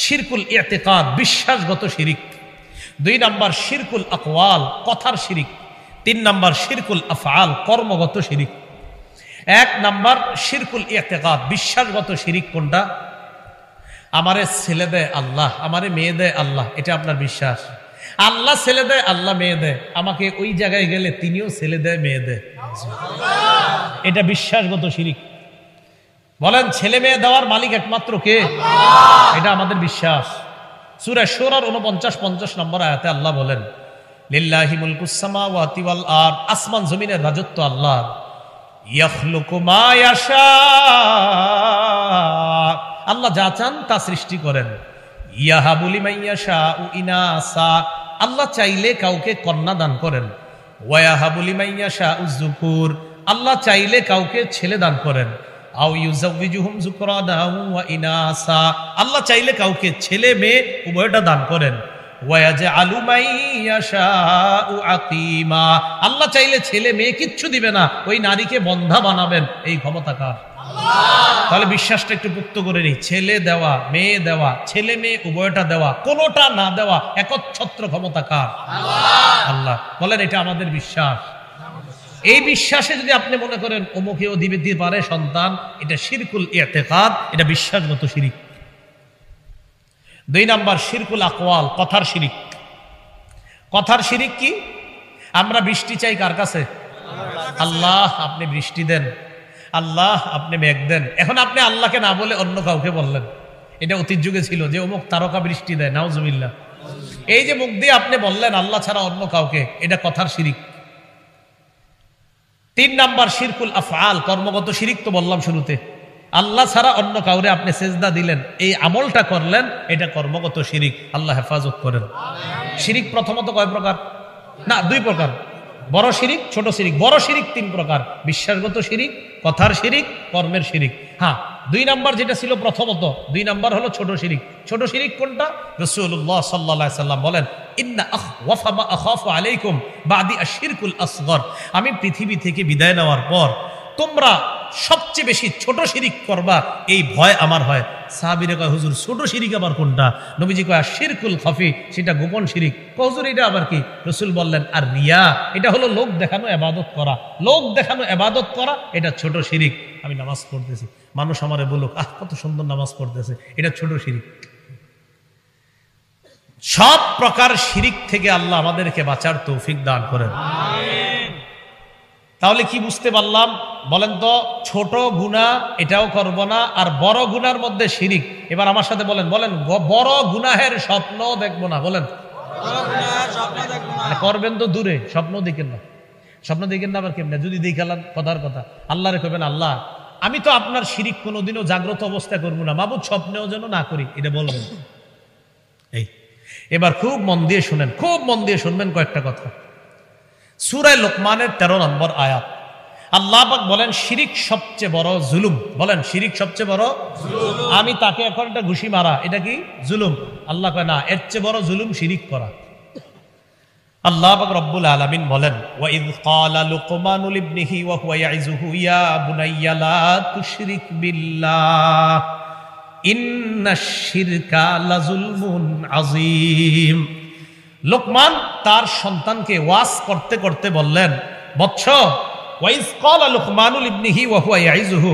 শিরকুল ইতিকাদ, বিশ্বাসগত শিরিক। 2 নাম্বার শিরকুল আকওয়াল, কথার শিরিক। 3 নাম্বার শিরকুল আফআল, কর্মগত শিরিক। 1 নাম্বার শিরকুল ইতিকাদ, বিশ্বাসগত শিরিক। কোনটা? আমারে ছেলে দেয় আল্লাহ, আমারে মেয়ে দেয় আল্লাহ, এটা আপনার বিশ্বাস। আল্লাহ ছেলে দেয়, আল্লাহ মেয়ে দেয়, আমাকে ওই জায়গায় গেলে তিনিও ছেলে দেয় মেয়ে দেয়, এটা বিশ্বাসগত শিরিক। বলেন ছেলে মেয়ে দেওয়ার মালিক একমাত্র কে? এটা আমাদের বিশ্বাস। সূরা শুরার 49-50 নম্বর আয়াতে আল্লাহ বলেন, লিল্লাহি মুলকুস সামাওয়াতি ওয়াল আরদ, আসমান জমিনের রাজত্ব আল্লাহর। ইয়াখলুকু মা ইয়াশা, আল্লাহ যা চান তা সৃষ্টি করেন। ইয়াহাবু লিমান ইয়াশাউ ইনাসা, আল্লাহ চাইলে কাউকে কন্যা দান করেন। ওয়ায়াহাবু লিমান ইয়াশাউ যুকুর, আল্লাহ চাইলে কাউকে ছেলে দান করেন। আও ইউযাওয়িজুহুম যুকরানা ওয়া ইনাসা, আল্লাহ চাইলে কাউকে ছেলে মেয়ে উভয়টা দান করেন। ওয়ায়াজআলু মান ইয়াশাউ আকীমা, আল্লাহ চাইলে ছেলে মেয়ে কিচ্ছু দিবে না, ওই নারীকে বন্ধা বানাবেন, এই ক্ষমতা কার? আল্লাহ। তাহলে বিশ্বাসটা একটু পুক্ত করে নিই, ছেলে দেওয়া মেয়ে দেওয়া, ছেলে মেয়ে উভয়টা দেওয়া, কোনোটা না দেওয়া, একচ্ছত্র ক্ষমতা কার? আল্লাহ। আল্লাহ। বলেন এটা আমাদের বিশ্বাস। এই বিশ্বাসে যদি আপনি মনে করেন অমুকেও দিতে পারে সন্তান, এটা শিরকুল ইতিকাদ, এটা বিশ্বাসগত শিরিক। 2 নাম্বার শিরকুল আকওয়াল, কথার শিরিক। কথার শিরিক কি? আমরা বৃষ্টি চাই কার কাছে? আল্লাহ, আপনি বৃষ্টি দেন। আল্লাহ আপনি মেঘ দেন, এখন আপনি আল্লাহকে না বলে অন্য কাউকে বললেন। এটা অতীত যুগে ছিল যে অমুক তারকা বৃষ্টি দেয়, নাউজুবিল্লাহ। এই যে মুখ দিয়ে আপনি বললেন আল্লাহ ছাড়া অন্য কাউকে, এটা কথার শিরিক। 3 নাম্বার শিরকুল আফআল, কর্মগত শিরিক। তো বললাম শুরুতে, আল্লাহ ছাড়া অন্য কাউরে আপনি সেজদা দিলেন, এই আমলটা করলেন, এটা কর্মগত শিরিক। আল্লাহ হেফাজত করেন। শিরিক প্রথমত কয় প্রকার? না, 2 প্রকার, বড় শিরিক, ছোট শিরিক। বড় শিরিক 3 প্রকার: বিশ্বাসগত শিরিক, কথার শিরিক, কর্মের শিরিক। হ্যাঁ, 2 নাম্বার যেটা ছিল প্রথমত, 2 নাম্বার হলো ছোট শিরিক। ছোট শিরিক কোনটা? রাসূলুল্লাহ সাল্লাল্লাহু আলাইহি সাল্লাম বলেন, ইন্না আখওয়াফা মা আখাফু আলাইকুম বাদি আশ-শিরকুল আসগর। আমি পৃথিবী থেকে বিদায় নেওয়ার পর তোমরা সবচেয়ে বেশি ছোট শিরিক করবা, এই ভয় আমার হয়। সাহাবীরা কয়, হুজুর ছোট শিরিক আবার কোনটা? নবীজি কয়, শিরকুল খাফি, সেটা গোপন শিরিক। হুজুর এটা আবার কি? রাসূল বললেন, আর রিয়া, এটা হলো লোক দেখানো ইবাদত করা। লোক দেখানো ইবাদত করা, এটা ছোট শিরিক। আমি নামাজ পড়তেছি, মানুষ আমারে বলুক, আহ কত সুন্দর নামাজ পড়তেছে, এটা ছোট শিরিক। সব প্রকার শিরিক থেকে আল্লাহ আমাদেরকে বাঁচার তৌফিক দান করেন। তাহলে কি বুঝতে পারলাম বলেন তো? ছোট গুনাহ এটাও করব না, আর বড় গুনার মধ্যে শিরিক। এবার আমার সাথে বলেন, বড় গুনাহের স্বপ্ন দেখবো না। বলেন, করবেন তো দূরে, স্বপ্ন দেখেন না। স্বপ্ন দেখেন না আবার কেমনে? যদি দেখালাম, কথার কথা, আল্লাহরে কইবেন, আল্লাহ আমি তো আপনার শিরিক কোনোদিনও জাগ্রত অবস্থায় করবো না, মাবুদ স্বপ্নেও যেন না করি, এটা বলবেন। এই এবার খুব মন দিয়ে শুনেন, খুব মন দিয়ে শুনবেন কয়েকটা কথা। সূরা লোকমানের 13 নম্বর আয়াত, আল্লাহ পাক বলেন, শিরিক সবচেয়ে বড় জুলুম। বলেন, শিরিক সবচেয়ে বড় জুলুম। আমি তাকে এখন একটা ঘুষি মারা, এটা কি জুলুম? আল্লাহ কয় না, এর চেয়ে বড় জুলুম শিরিক করা। আল্লাহ পাক রব্বুল আলামিন বলেন, ওয়া ইয ক্বালা লুকমানু লিবনিহি ওয়া হুয়া ইয়াইযুহু ইয়া বুনাইয়া লা তুশরিক বিল্লাহ ইন্নাশ শিরকা লাযুলমুন আযীম। লোকমান তার সন্তানকে ওয়াজ করতে করতে বললেন, বৎস, ওয়া ইয ক্বালা লুকমানু লিবনিহি ওয়া হুয়া ইয়াইযুহু,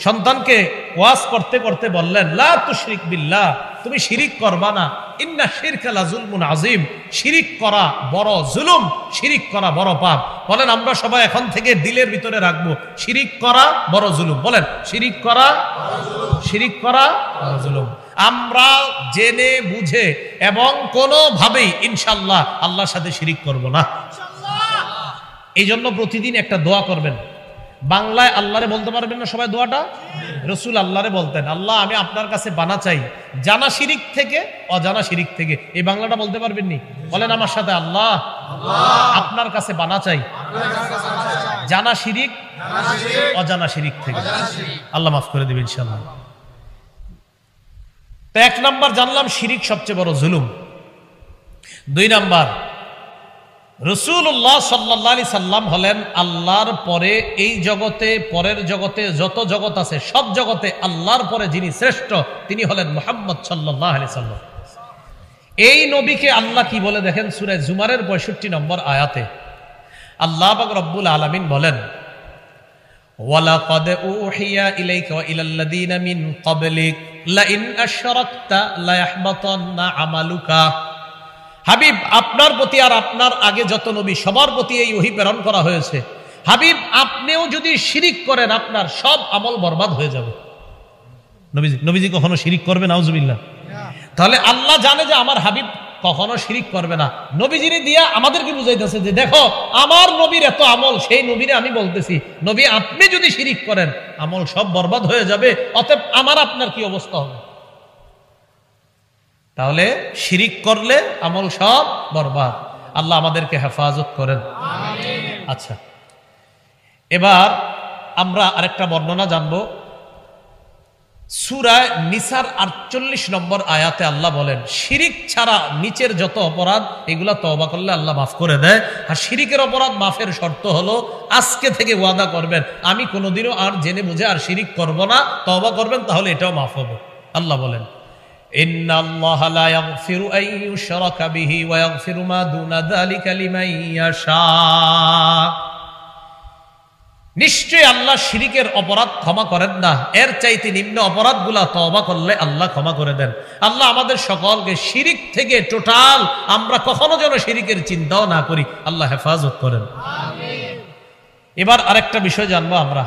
সন্তানকে ওয়াজ করতে করতে বললেন, লা তুশরিক বিল্লাহ, তুমি শিরিক করবা না, ইন্না শিরকা লাযুলমুন আযীম, শিরিক করা বড় জুলুম, শিরিক করা বড় পাপ। বলেন, আমরা সবাই এখন থেকে দিলের ভিতরে রাখবো, শিরিক করা বড় জুলুম। বলেন, শিরিক করা বড় জুলুম, শিরিক করা বড় জুলুম। আমরা জেনে বুঝে এবং কোনোভাবেই ইনশাআল্লাহ আল্লাহর সাথে শিরিক করব না। এই জন্য প্রতিদিন একটা দোয়া করবেন। বাংলায় আল্লাহরে বলতে পারবেন না সবাই দোয়াটা? রাসূল আল্লাহরে বলতেন, আল্লাহ আমি আপনার কাছে বানা চাই জানা শিরিক থেকে, অজানা শিরিক থেকে। এই বাংলাটা বলতে পারবেন নি? বলেন আমার সাথে, আল্লাহ আপনার কাছে বানা চাই জানা শিরিক, অজানা শিরিক থেকে। আল্লাহ মাফ করে দিবেন ইনশাআল্লাহ। তো 1 নাম্বার জানলাম শিরিক সবচেয়ে বড় জুলুম। 2 নাম্বার, রাসূলুল্লাহ সাল্লাল্লাহু আলাইহি সাল্লাম হলেন আল্লাহর পরে এই জগতে, পরের জগতে যত জগৎ আছে সব জগতে আল্লাহর পরে যিনি শ্রেষ্ঠ, তিনি হলেন মুহাম্মদ সাল্লাল্লাহু আলাইহি সাল্লাম। এই নবীকে আল্লাহ কি বলে দেখেন, সূরা জুমারের 65 নম্বর আয়াতে আল্লাহ পাক রব্বুল আলামিন বলেন, ওয়ালাকাদ উহিয়া ইলাইকা ওয়া ইলাল্লাযীনা মিন ক্বাবলিক লাইন আশরাকতা লায়াহবাতান্না আমালুকা। হাবিব, আপনার প্রতি আর আপনার আগে যত নবী সবার প্রতি এই ওহী প্রেরণ করা হয়েছে। হাবিব, আপনিও যদি শিরিক করেন আপনার সব আমল বরবাদ হয়ে যাবে। নবীজি কখনো শিরিক করবে? নাউজুবিল্লাহ। তাহলে আল্লাহ জানে যে আমার হাবিব কখনো শিরিক করবে না। নবীজিরে দিয়া আমাদেরকে বুঝাইতেছে যে দেখো আমার নবীর এত আমল, সেই নবীরে আমি বলতেছি, নবী আপনি যদি শিরিক করেন আমল সব বরবাদ হয়ে যাবে, অতএব আমার আপনার কি অবস্থা হবে? তাহলে শিরিক করলে আমল সব বরবাদ। আল্লাহ আমাদেরকে হেফাজত করেন। আচ্ছা, এবার আমরা আরেকটা বর্ণনা জানবো। সূরা নিসার 48 নম্বর আয়াতে আল্লাহ বলেন, শিরিক ছাড়া নিচের যত অপরাধ এগুলা তওবা করলে আল্লাহ মাফ করে দেয়। আর শিরিকের অপরাধ মাফের শর্ত হলো আজকে থেকে ওয়াদা করবেন আমি কোনোদিনও আর জেনে বুঝে আর শিরিক করব না, তওবা করবেন, তাহলে এটাও মাফ হবে। আল্লাহ বলেন, ইন্নাল্লাহা লা ইয়াগফিরু আন ইউশরাকা বিহি ওয়া ইয়াগফিরু মা দুনা যালিকা লিমান ইয়াশা। নিশ্চয়ই আল্লাহ শিরিকের অপরাধ ক্ষমা করেন না, এর চাইতে নিম্ন অপরাধগুলা তওবা করলে আল্লাহ ক্ষমা করে দেন। আল্লাহ আমাদের সকলকে শিরিক থেকে টোটাল আমরা কখনো যেন শিরিকের চিন্তাও না করি, আল্লাহ হেফাজত করেন। আমিন। এবার আরেকটা বিষয় জানবো আমরা,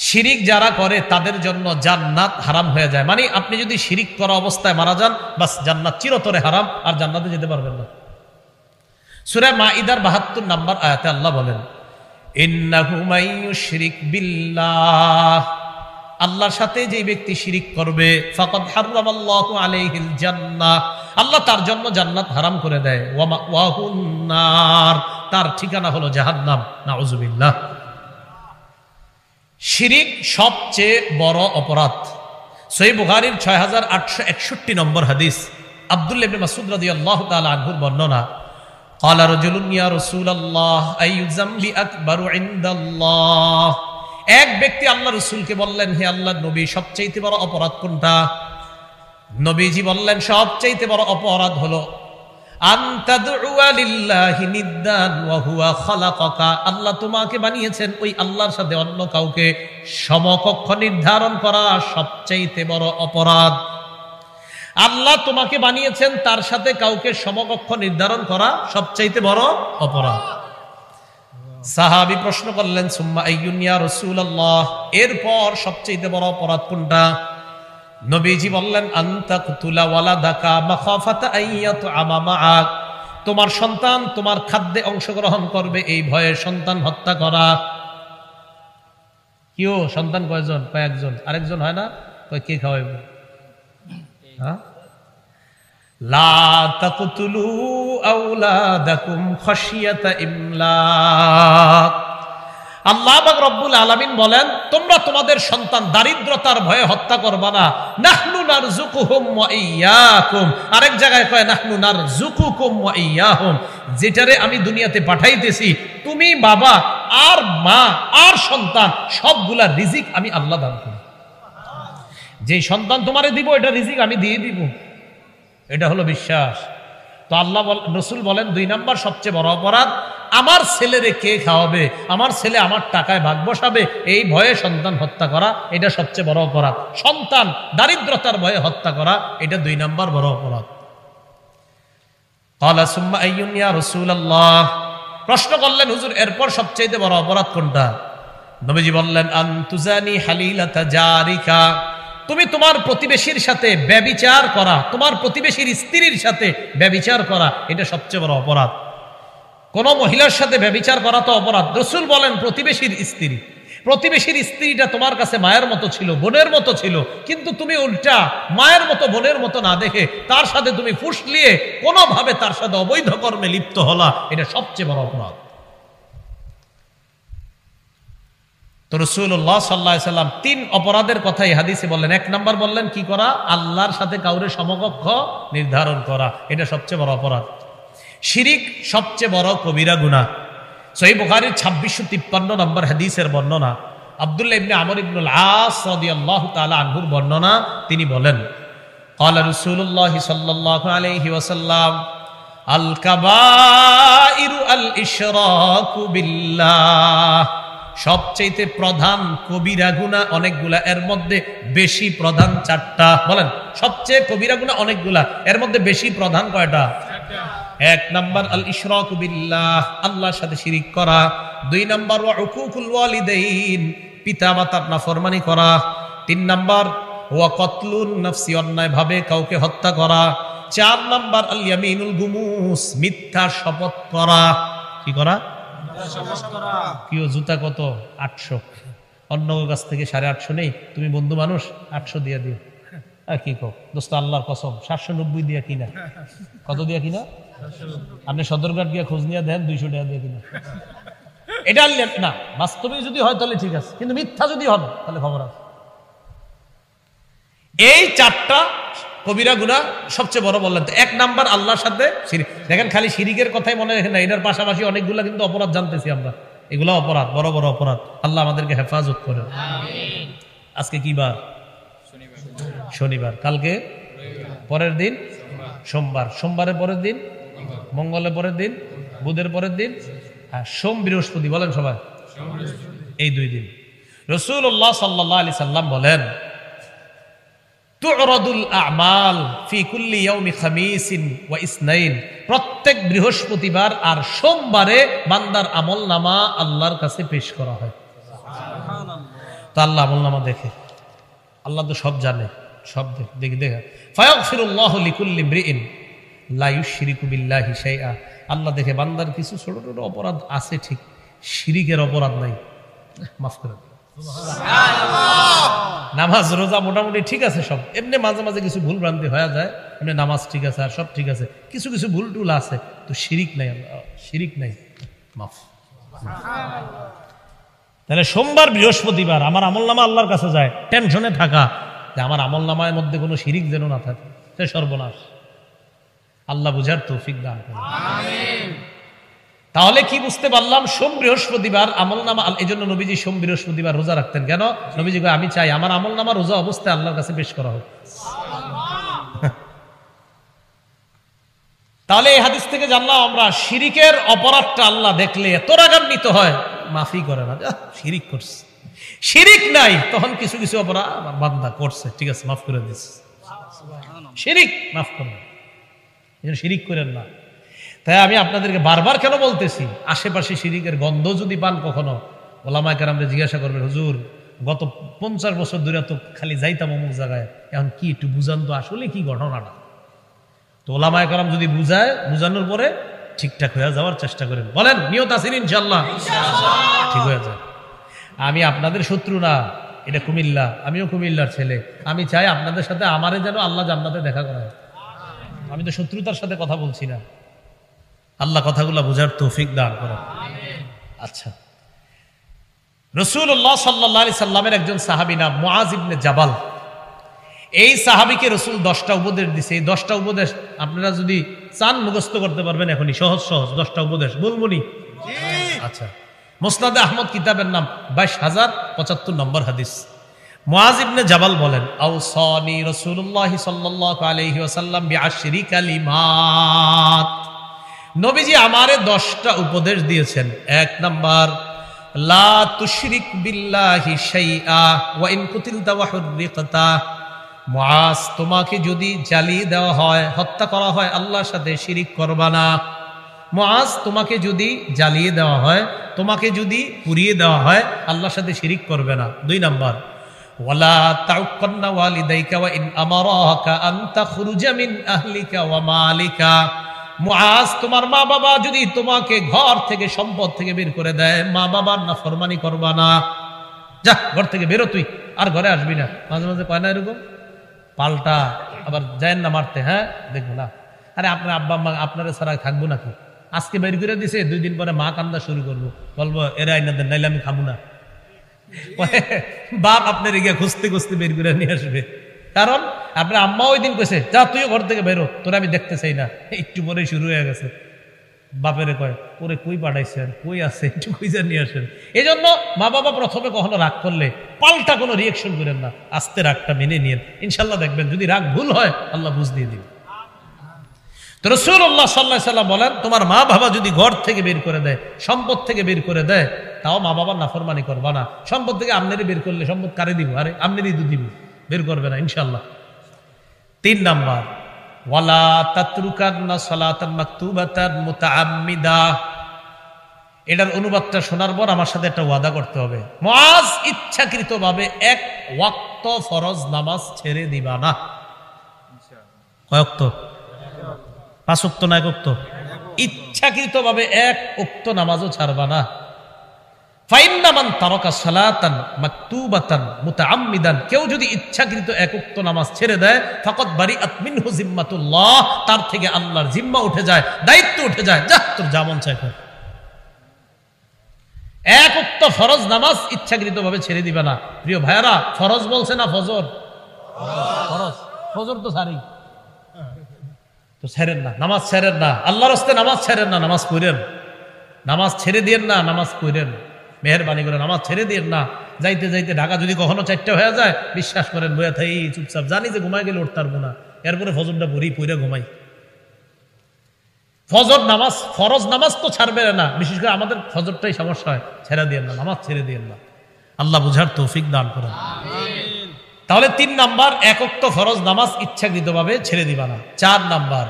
শিরিক যারা করে তাদের জন্য জান্নাত হারাম হয়ে যায়। মানে আপনি যদি শিরিক করা অবস্থায় মারা যান, বাস জান্নাত চিরতরে হারাম, আর জান্নাতে যেতে পারবেন না। সূরা মাইদার ৭২ নম্বর আয়াতে আল্লাহ বলেন, ইন্নাহু মাইয়ুশরিক বিল্লাহ, আল্লাহর সাথে যে ব্যক্তি শিরিক করবে, ফাকাদ হারামাল্লাহু আলাইহিল জান্নাহ, আল্লাহ তার জন্য জান্নাত হারাম করে দেয়। ওয়া মাওয়াহুন নার, তার ঠিকানা হলো জাহান্নাম। নাউযুবিল্লাহ। শিরিক সবচেয়ে বড় অপরাধ। সহিহ বুখারীর ৬৮৬১ নম্বর হাদিস, আব্দুল্লাহ ইবনে মাসউদ রাদিয়াল্লাহু তাআলা আনহুর বর্ণনা, ক্বালা রাজুলুন ইয়া রাসূলুল্লাহ আইয়ু যামবি আকবারু ইনদাল্লাহ, এক ব্যক্তি আল্লাহ রাসূলকে বললেন, হে আল্লাহর নবী, সবচেয়ে বড় অপরাধ কোনটা? নবীজি বললেন, সবচেয়ে বড় অপরাধ হলো আনতাদউয়া লিল্লাহি নিদ্দান ওয়া হুয়া খালাকাকা, আল্লাহ তোমাকে বানিয়েছেন, ওই আল্লাহর সাথে অন্য কাউকে সমকক্ষ নির্ধারণ করা সবচেয়ে বড় অপরাধ। আল্লাহ তোমাকে বানিয়েছেন, তার সাথে কাউকে সমকক্ষ নির্ধারণ করা সবচেয়ে বড় অপরাধ। সাহাবী প্রশ্ন করলেন, সুম্মা আইয়ুন ইয়া রাসূলুল্লাহ, এরপর সবচেয়ে বড় অপরাধ কোনটা? নবীজি বললেন, আনতাকতুলা ওয়ালাদাকা মাখাফাতা আইয়াতআমা মাআক, তোমার সন্তান তোমার খাদ্যে অংশগ্রহণ করবে এই ভয়ে সন্তান হত্যা করা। কিও সন্তান কয়জন? কয়েকজন, আরেকজন হয় না, কয় কে খাওয়াইবে? হ্যাঁ, লা তাকতুলু আওলাদাকুম খাশিয়াতা ইমলাক, আল্লাহ পাক রব্বুল আলামিন বলেন, তোমরা তোমাদের সন্তান দারিদ্রতার ভয়ে হত্যা করবা না। নাহনু নারযুকুহুম ওয়া ইয়্যাকুম, আরেক জায়গায় কয় নাহনু নারযুকুকুম ওয়া ইয়্যাহুম, যেটারে আমি দুনিয়াতে পাঠাইতেছি, তুমি বাবা আর মা আর সন্তান সবগুলা রিজিক আমি আল্লাহ দান করি। যেই সন্তান তোমারে দিব এটা রিজিক আমি দিয়ে দিব, এটা হলো বিশ্বাস। তো আল্লাহ রাসূল বলেন, ২ নাম্বার সবচেয়ে বড় অপরাধ, আমার ছেলেরে কে খাওয়াবে, আমার ছেলে আমার টাকায় ভাগ বসাবে এই ভয়ে সন্তান হত্যা করা, এটা সবচেয়ে বড় অপরাধ। সন্তান দারিদ্রতার ভয়ে হত্যা করা, এটা ২ নাম্বার বড় অপরাধ। ক্বালা সুম্মা আইয়ুন ইয়া রাসূলুল্লাহ, প্রশ্ন করলেন, হুজুর এরপর সবচেয়ে বড় অপরাধ কোনটা? নবীজি বললেন, আনতুজানি হালিলাতা জারিকা, তুমি তোমার প্রতিবেশীর সাথে ব্যভিচার করা, তোমার প্রতিবেশীর স্ত্রীর সাথে ব্যভিচার করা, এটা সবচেয়ে বড় অপরাধ। কোন মহিলার সাথে ব্যভিচার করা তো অপরাধ। রাসূল বলেন, প্রতিবেশীর স্ত্রী, প্রতিবেশীর স্ত্রীটা তোমার কাছে মায়ের মতো ছিল, বোনের মতো ছিল, কিন্তু তুমি উল্টা মায়ের মতো বোনের মতো না দেখে তার সাথে তুমি ফুসলিয়ে কোনোভাবে তার সাথে অবৈধ কর্মে লিপ্ত হলা, এটা সবচেয়ে বড় অপরাধ। তো রাসূলুল্লাহ সাল্লাল্লাহু আলাইহি সাল্লাম ৩ অপরাধের কথাই হাদিসে বললেন। ১ নাম্বার বললেন কি করা? আল্লাহর সাথে কাউরে সমকক্ষ নির্ধারণ করা, এটা সবচেয়ে বড় অপরাধ। শিরিক সবচেয়ে বড় কবিরা গুনাহ। সহিহ বুখারীর ২৬৫৩ নম্বর হাদিসের বর্ণনা, আব্দুল্লাহ ইবনে আমর ইবনুল আস রাদিয়াল্লাহু তাআলা আনহুর বর্ণনা, তিনি বলেন, ক্বালা রাসূলুল্লাহ সাল্লাল্লাহু আলাইহি ওয়াসাল্লাম, আল কাবাইরু আল ইশরাকু বিল্লাহ, সবচেয়ে প্রধান কবিরা গুনাহ অনেকগুলা, এর মধ্যে বেশি প্রধান ৪টা। বলেন, সবচেয়ে কবিরা গুনাহ অনেকগুলা, এর মধ্যে বেশি প্রধান কয়টা? ১ নাম্বার আল ইশরাকু বিল্লাহ, আল্লাহর সাথে শিরিক করা। ২ নাম্বার ওয়া উকুকুল ওয়ালিদাইন, পিতা মাতার নাফরমানি করা। ৩ নাম্বার ওয়া কতলুন নাফসি, অন্যায় ভাবে কাউকে হত্যা করা। ৪ নাম্বার আল ইয়ামিনুল গুমুস, মিথ্যা শপথ করা। কি করা? কিও জুতা কত? ৮০০, অন্য কাছ থেকে ৮৫০ নেই, তুমি বন্ধু মানুষ ৮০০ দিয়ে দিও। কি কো দোস্ত, আল্লাহর কসম ৭৯০ দিয়া কিনা। কত দিয়া কিনা? আপনি সদরঘাট গিয়া খোঁজ নিয়ে দেন ২০০ টাকা দিয়ে কিনা। এটা না, বাস্তবে যদি হয় তাহলে ঠিক আছে, কিন্তু মিথ্যা যদি হয় তাহলে খবর আছে। এই ৪টা কবিরা গুনাহ সবচেয়ে বড় বললেন। তো ১ নাম্বার আল্লাহর সাথে শিরিক। দেখেন, খালি শিরিকের কথাই মনে রাখেন না, এটার পাশাপাশি অনেকগুলা কিন্তু অপরাধ জানতেছি আমরা, এগুলো অপরাধ, বড় বড় অপরাধ। আল্লাহ আমাদেরকে হেফাজত করেন। আজকে কি বার? শনিবার। কালকে পরের দিন সোমবার, সোমবারের পরের দিন মঙ্গলের পরের দিন, বুধের পরের দিন, আর সোম বৃহস্পতি। বলেন সবাই, এই 2 দিন। রাসূলুল্লাহ সাল্লাল্লাহু আলাইহি সাল্লাম বলেন, তু'রাদুল আ'মাল ফি কুল্লি ইয়াউমি খামিসিন ওয়া ইসনাইন, প্রত্যেক বৃহস্পতিবার আর সোমবারে বান্দার আমলনামা আল্লাহর কাছে পেশ করা হয়। তো আল্লাহ আমলনামা দেখে, আল্লাহ তো সব জানে, সব দেখে দেখা ফায়াগফিরুল্লাহু লিকুল্লি ইমরিইন লা ইউশরিকু বিল্লাহি শাইআ। আল্লাহ দেখে বান্দার কিছু ছোট ছোট অপরাধ আছে ঠিক, শিরিকের অপরাধ নাই, মাফ করে দেন। নামাজ রোজা মোটামুটি ঠিক আছে সব, এমনি মাঝে মাঝে কিছু ভুল ভ্রান্তি হয়ে যায়, এমনি নামাজ ঠিক আছে আর সব ঠিক আছে, কিছু কিছু ভুল টুল আছে, তো শিরিক নাই, শিরিক নাই, মাফ। তাহলে সোমবার বৃহস্পতিবার আমার আমলনামা আল্লাহর কাছে যায়, টেনশনে থাকা যে আমার আমলনামার মধ্যে কোনো শিরিক যেন না থাকে, সে সর্বনাশ। আল্লাহ বুঝার তৌফিক দান করুন, আমিন। তাহলে কি বুঝতে পারলাম? সোম বৃহস্পতিবার আমলনামা, এই জন্য নবীজি সোম বৃহস্পতিবার রোজা রাখতেন। কেন? নবীজি কয় আমি চাই আমার আমলনামা রোজা অবস্থায় আল্লাহর কাছে পেশ করা হোক। তাহলে এই হাদিস থেকে জানলাম আমরা শিরিকের অপরাধটা আল্লাহ দেখলে এত রাগান্বিত হয়, মাফি করে না, শিরিক করছে। শিরিক নাই তখন কিছু কিছু অপরাধ আমার বান্দা করছে, ঠিক আছে মাফ করে দিচ্ছে, শিরিক মাফ করবেন, শিরিক করেন না। তাই আমি আপনাদেরকে বারবার কেন বলতেছি, আশেপাশে শিরিকের গন্ধ যদি পান কখনো, ওলামায়ে কেরামরে জিজ্ঞাসা করবেন, হুজুর গত 50 বছর ধরে তো খালি যাইতাম অমুক জায়গায়, এখন কি একটু বুঝান তো আসলে কি ঘটনাটা। তো ওলামায়ে কেরাম যদি বুঝায়, বুঝানোর পরে ঠিকঠাক হয়ে যাওয়ার চেষ্টা করেন। বলেন নিয়ত আছেন ইনশাআল্লাহ ঠিক হয়ে যায়। আমি আপনাদের শত্রু না, এটা কুমিল্লা, আমিও কুমিল্লার ছেলে, আমি চাই আপনাদের সাথে আমারে যেন আল্লাহ জান্নাতে দেখা করায়। আমি তো শত্রুতার সাথে কথা বলছি না, আল্লাহ কথাগুলো বোঝার তৌফিক দান করেন। আচ্ছা, রাসূলুল্লাহ সাল্লাল্লাহু আলাইহি সাল্লামের একজন সাহাবী নাম মুআজ ইবনে জাবাল, এই সাহাবীকে রাসূল 10টা উপদেশ দিয়েছে। এই 10টা উপদেশ আপনারা যদি চান মুখস্থ করতে পারবেন এখনই, সহজ সহজ 10টা উপদেশ বলবনি। আচ্ছা, মুসনাদে আহমদ কিতাবের নাম 22075 নম্বর হাদিস। মুআজ ইবনে জাবাল বলেন, আওসানি রাসূলুল্লাহ সাল্লাল্লাহু আলাইহি ওয়াসাল্লাম বিআশরি কালিমাত, নবীজি আমারে 10টা উপদেশ দিয়েছেন। 1 নাম্বার, লা তুশরিক বিল্লাহি শাইআ ওয়া ইন কুতিলতা ওয়া হুররিকতা। মুআজ, তোমাকে যদি জ্বালিয়ে দেওয়া হয়, হত্যা করা হয়, আল্লাহর সাথে শিরিক করবা না। মুআজ, তোমাকে যদি জ্বালিয়ে দেওয়া হয়, তোমাকে যদি পুড়িয়ে দেওয়া হয়, আল্লাহর সাথে শিরিক করবে না। 2 নাম্বার, ওয়ালা তাউক্কান্না ওয়ালিদাইকা ওয়া ইন আমারাকা আন তাখরুজা মিন আহলিকা ওয়া মালিকা। মুআজ, তোমার মা বাবা যদি তোমাকে ঘর থেকে সম্পদ থেকে বের করে দেয়, মা বাবার নাফরমানি করবা না। যা, ঘর থেকে বেরো তুই, আর ঘরে আসবি না। মাঝে মাঝে কয় না এরকম, পাল্টা আবার যায়েন না মারতে, হ্যাঁ দেখবো না, আরে আপনার আব্বা আম্মা আপনারা ছাড়া থাকবো নাকি? আজকে বের করে দিছে, 2 দিন পরে মা কান্দা শুরু করবো, বলবো এরা আইনা দেন, নাইলে আমি খাবো না। বাপ আপনার এগিয়ে খুঁজতে খুঁজতে বের করে নিয়ে আসবে, কারণ আপনার আম্মা ওই দিন কইছে যা তুইও ঘর থেকে বেরো, তোরা আমি দেখতে চাই না। একটু পরে শুরু হয়ে গেছে, বাপেরে কয় ওরে কই পাঠাইছেন, কই আছে, একটু খুঁজে নিয়ে আসেন। এই জন্য মা বাবা প্রথমে কখনো রাগ করলে পাল্টা কোনো রিয়েকশন করেন না, আস্তে রাগটা মেনে নিন, ইনশাল্লাহ দেখবেন যদি রাগ ভুল হয় আল্লাহ বুঝ দিয়ে দিবে। তো রাসূলুল্লাহ সাল্লাল্লাহু আলাইহি সাল্লাম বলেন, তোমার মা বাবা যদি ঘর থেকে বের করে দেয়, সম্পদ থেকে বের করে দেয়, তাও মা বাবার নাফরমানি করবা না। সম্পদ থেকে আমনেরই বের করলে সম্পদ কারে দিব? আরে আমনেরই তো দিব, বের করবে না ইনশাআল্লাহ। 3 নাম্বার, ওয়ালা তাতরুকান্না সালাতান মাকতুবাতান মুতাআম্মিদা। এটার অনুবাদটা শোনার পর আমার সাথে একটা ওয়াদা করতে হবে, মুআজ ইচ্ছাকৃতভাবে 1 ওয়াক্ত ফরজ নামাজ ছেড়ে দিবা না। কয় ওয়াক্ত? 5 ওয়াক্ত না 1 ওয়াক্ত? ইচ্ছাকৃতভাবে 1 ওয়াক্ত নামাজও ছাড়বা না। ফাইন্না মান তারাকা সালাতান মাকতুবাতান মুতাআম্মিদান, কেউ যদি ইচ্ছাকৃত 1 ওয়াক্ত নামাজ ছেড়ে দেয়, ফাকাদ বারিআত মিনহু জিম্মাতুল্লাহ, তার থেকে আল্লাহর জিম্মা উঠে যায়, দায়িত্ব উঠে যায়, যা তোর যা মন চায় কর। 1 ওয়াক্ত ফরজ নামাজ ইচ্ছাকৃতভাবে ছেড়ে দিবে না। প্রিয় ভাইয়ারা, ফরজ বলছে না ফজর? ফরজ, ফজর তো ছাড়ি, তো ছেড়েন না, নামাজ ছেড়েন না, আল্লাহর রাস্তায় নামাজ ছেড়েন না, নামাজ পড়েন, নামাজ ছেড়ে দিয়েন না, নামাজ পড়েন, মেহেরবানি করে নামাজ ছেড়ে দিয়েন না। যাইতে যাইতে ঢাকা যদি কখনো 4টা হয়ে যায়, বিশ্বাস করেন বইয়া থাই চুপচাপ, জানি যে ঘুমাই গেলে উঠতে পারবো না, এরপরে ফজরটা পড়ে ঘুমাই। ফজর নামাজ, ফরজ নামাজ তো ছাড়বে না, বিশেষ করে আমাদের ফজরটাই সমস্যা হয়, ছেড়ে দিয়েন না, নামাজ ছেড়ে দিয়েন না। আল্লাহ বুঝার তৌফিক দান করেন। তাহলে 3 নাম্বার, 1 ওয়াক্ত ফরজ নামাজ ইচ্ছাকৃতভাবে ছেড়ে দিবা না। 4 নাম্বার,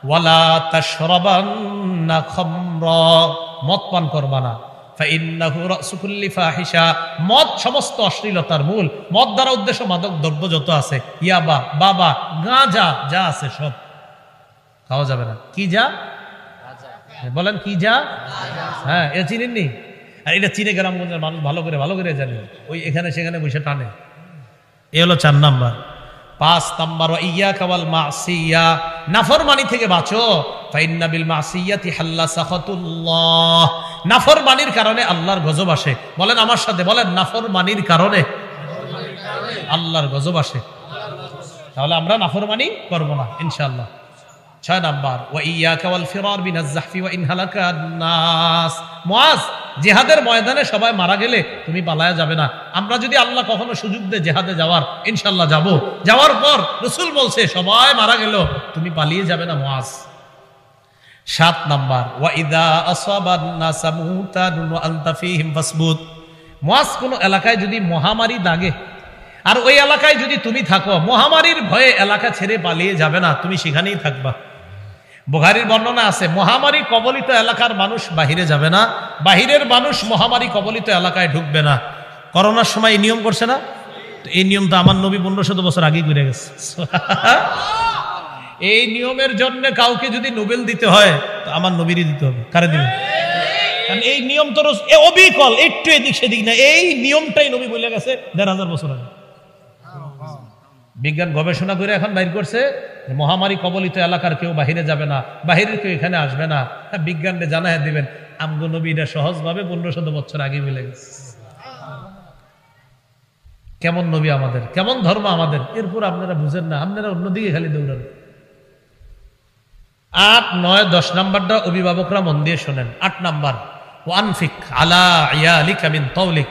ওয়ালা তাশরাবান্না খামরা, মদ পান করবা না। ফাইন্নাহু রাসু কুল্লি ফাহিশা, মদ সমস্ত অশ্লীলতার মূল। মদ দ্বারা উদ্দেশ্য মাদক দ্রব্য যত আছে, ইয়াবা, বাবা, গাঁজা যা আছে সব খাওয়া যাবে না। কি যা বলেন? কি যা? হ্যাঁ, এটা চিনেননি? আর এটা চিনে গ্রামগঞ্জের মানুষ ভালো করে জানে, ওই এখানে সেখানে বসে টানে। এ হলো 4 নাম্বার। 5 নাম্বার, ইয়াকা ওয়াল মাসিয়া, নাফরমানি থেকে বাঁচো। ফাইন্না বিল মাসিয়াতি হাল্লা সাখাতুল্লাহ, নাফরমানির কারণে আল্লাহর গজব আসে। বলেন আমার সাথে, বলেন নাফরমানির কারণে আল্লাহর গজব আসে। তাহলে আমরা নাফরমানি করব না ইনশাআল্লাহ। 6 নাম্বার, ওয়া ইয়াকা ওয়াল ফিরার বিনাজ জাহফি ওয়া ইন হালাকান নাস। মুআজ, জিহাদের ময়দানে সবাই মারা গেলে তুমি পালায়া যাবে না। আমরা যদি আল্লাহ কখনো সুযোগ দেয় জিহাদে যাওয়ার, ইনশাআল্লাহ যাব। যাওয়ার পর রাসূল বলছে সবাই মারা গেল, তুমি পালিয়ে যাবে না মুআজ। 7 নাম্বার, ওয়া ইযা আসাবান নাস মুতান ওয়া আনতা ফীহিম ফাসবুত। মুআজ, কোন এলাকায় যদি মহামারী দাগে আর ওই এলাকায় যদি তুমি থাকো, মহামারীর ভয়ে এলাকা ছেড়ে পালিয়ে যাবে না, তুমি সেখানেই থাকবা। বুখারীর বর্ণনা আছে, মহামারী কবলিত এলাকার মানুষ বাহিরে যাবে না, বাহিরের মানুষ মহামারী কবলিত এলাকায় ঢুকবে না। করোনার সময় এই নিয়ম করছে না? তো এই নিয়ম তো আমার নবী 1500 বছর আগে করে গেছে। এই নিয়মের জন্য কাউকে যদি নোবেল দিতে হয় তো আমার নবীরই দিতে হবে। কারে দিবেন? কারণ এই নিয়ম তো অবিকল, একটু এদিক সেদিক না, এই নিয়মটাই নবী বলে গেছে 1500 বছর আগে। বিজ্ঞান গবেষণা করে এখন বাইর করছে মহামারী কবলিত এলাকার কেউ বাহিরে যাবে না, বাহিরের কেউ এখানে আসবে না। বিজ্ঞানে জানায় দিবেন আমগো নবী এটা সহজভাবে 1500 বছর আগে মিলে গেছে। কেমন নবী আমাদের, কেমন ধর্ম আমাদের, এরপর আপনারা বুঝেন না, আপনারা অন্যদিকে খালি দৌড়ান। 8, 9, 10 নাম্বারটা অভিভাবকরা মন দিয়ে শোনেন। 8 নাম্বার, ওয়ানফিক আলা ইয়ালিকা মিন তাওলিক।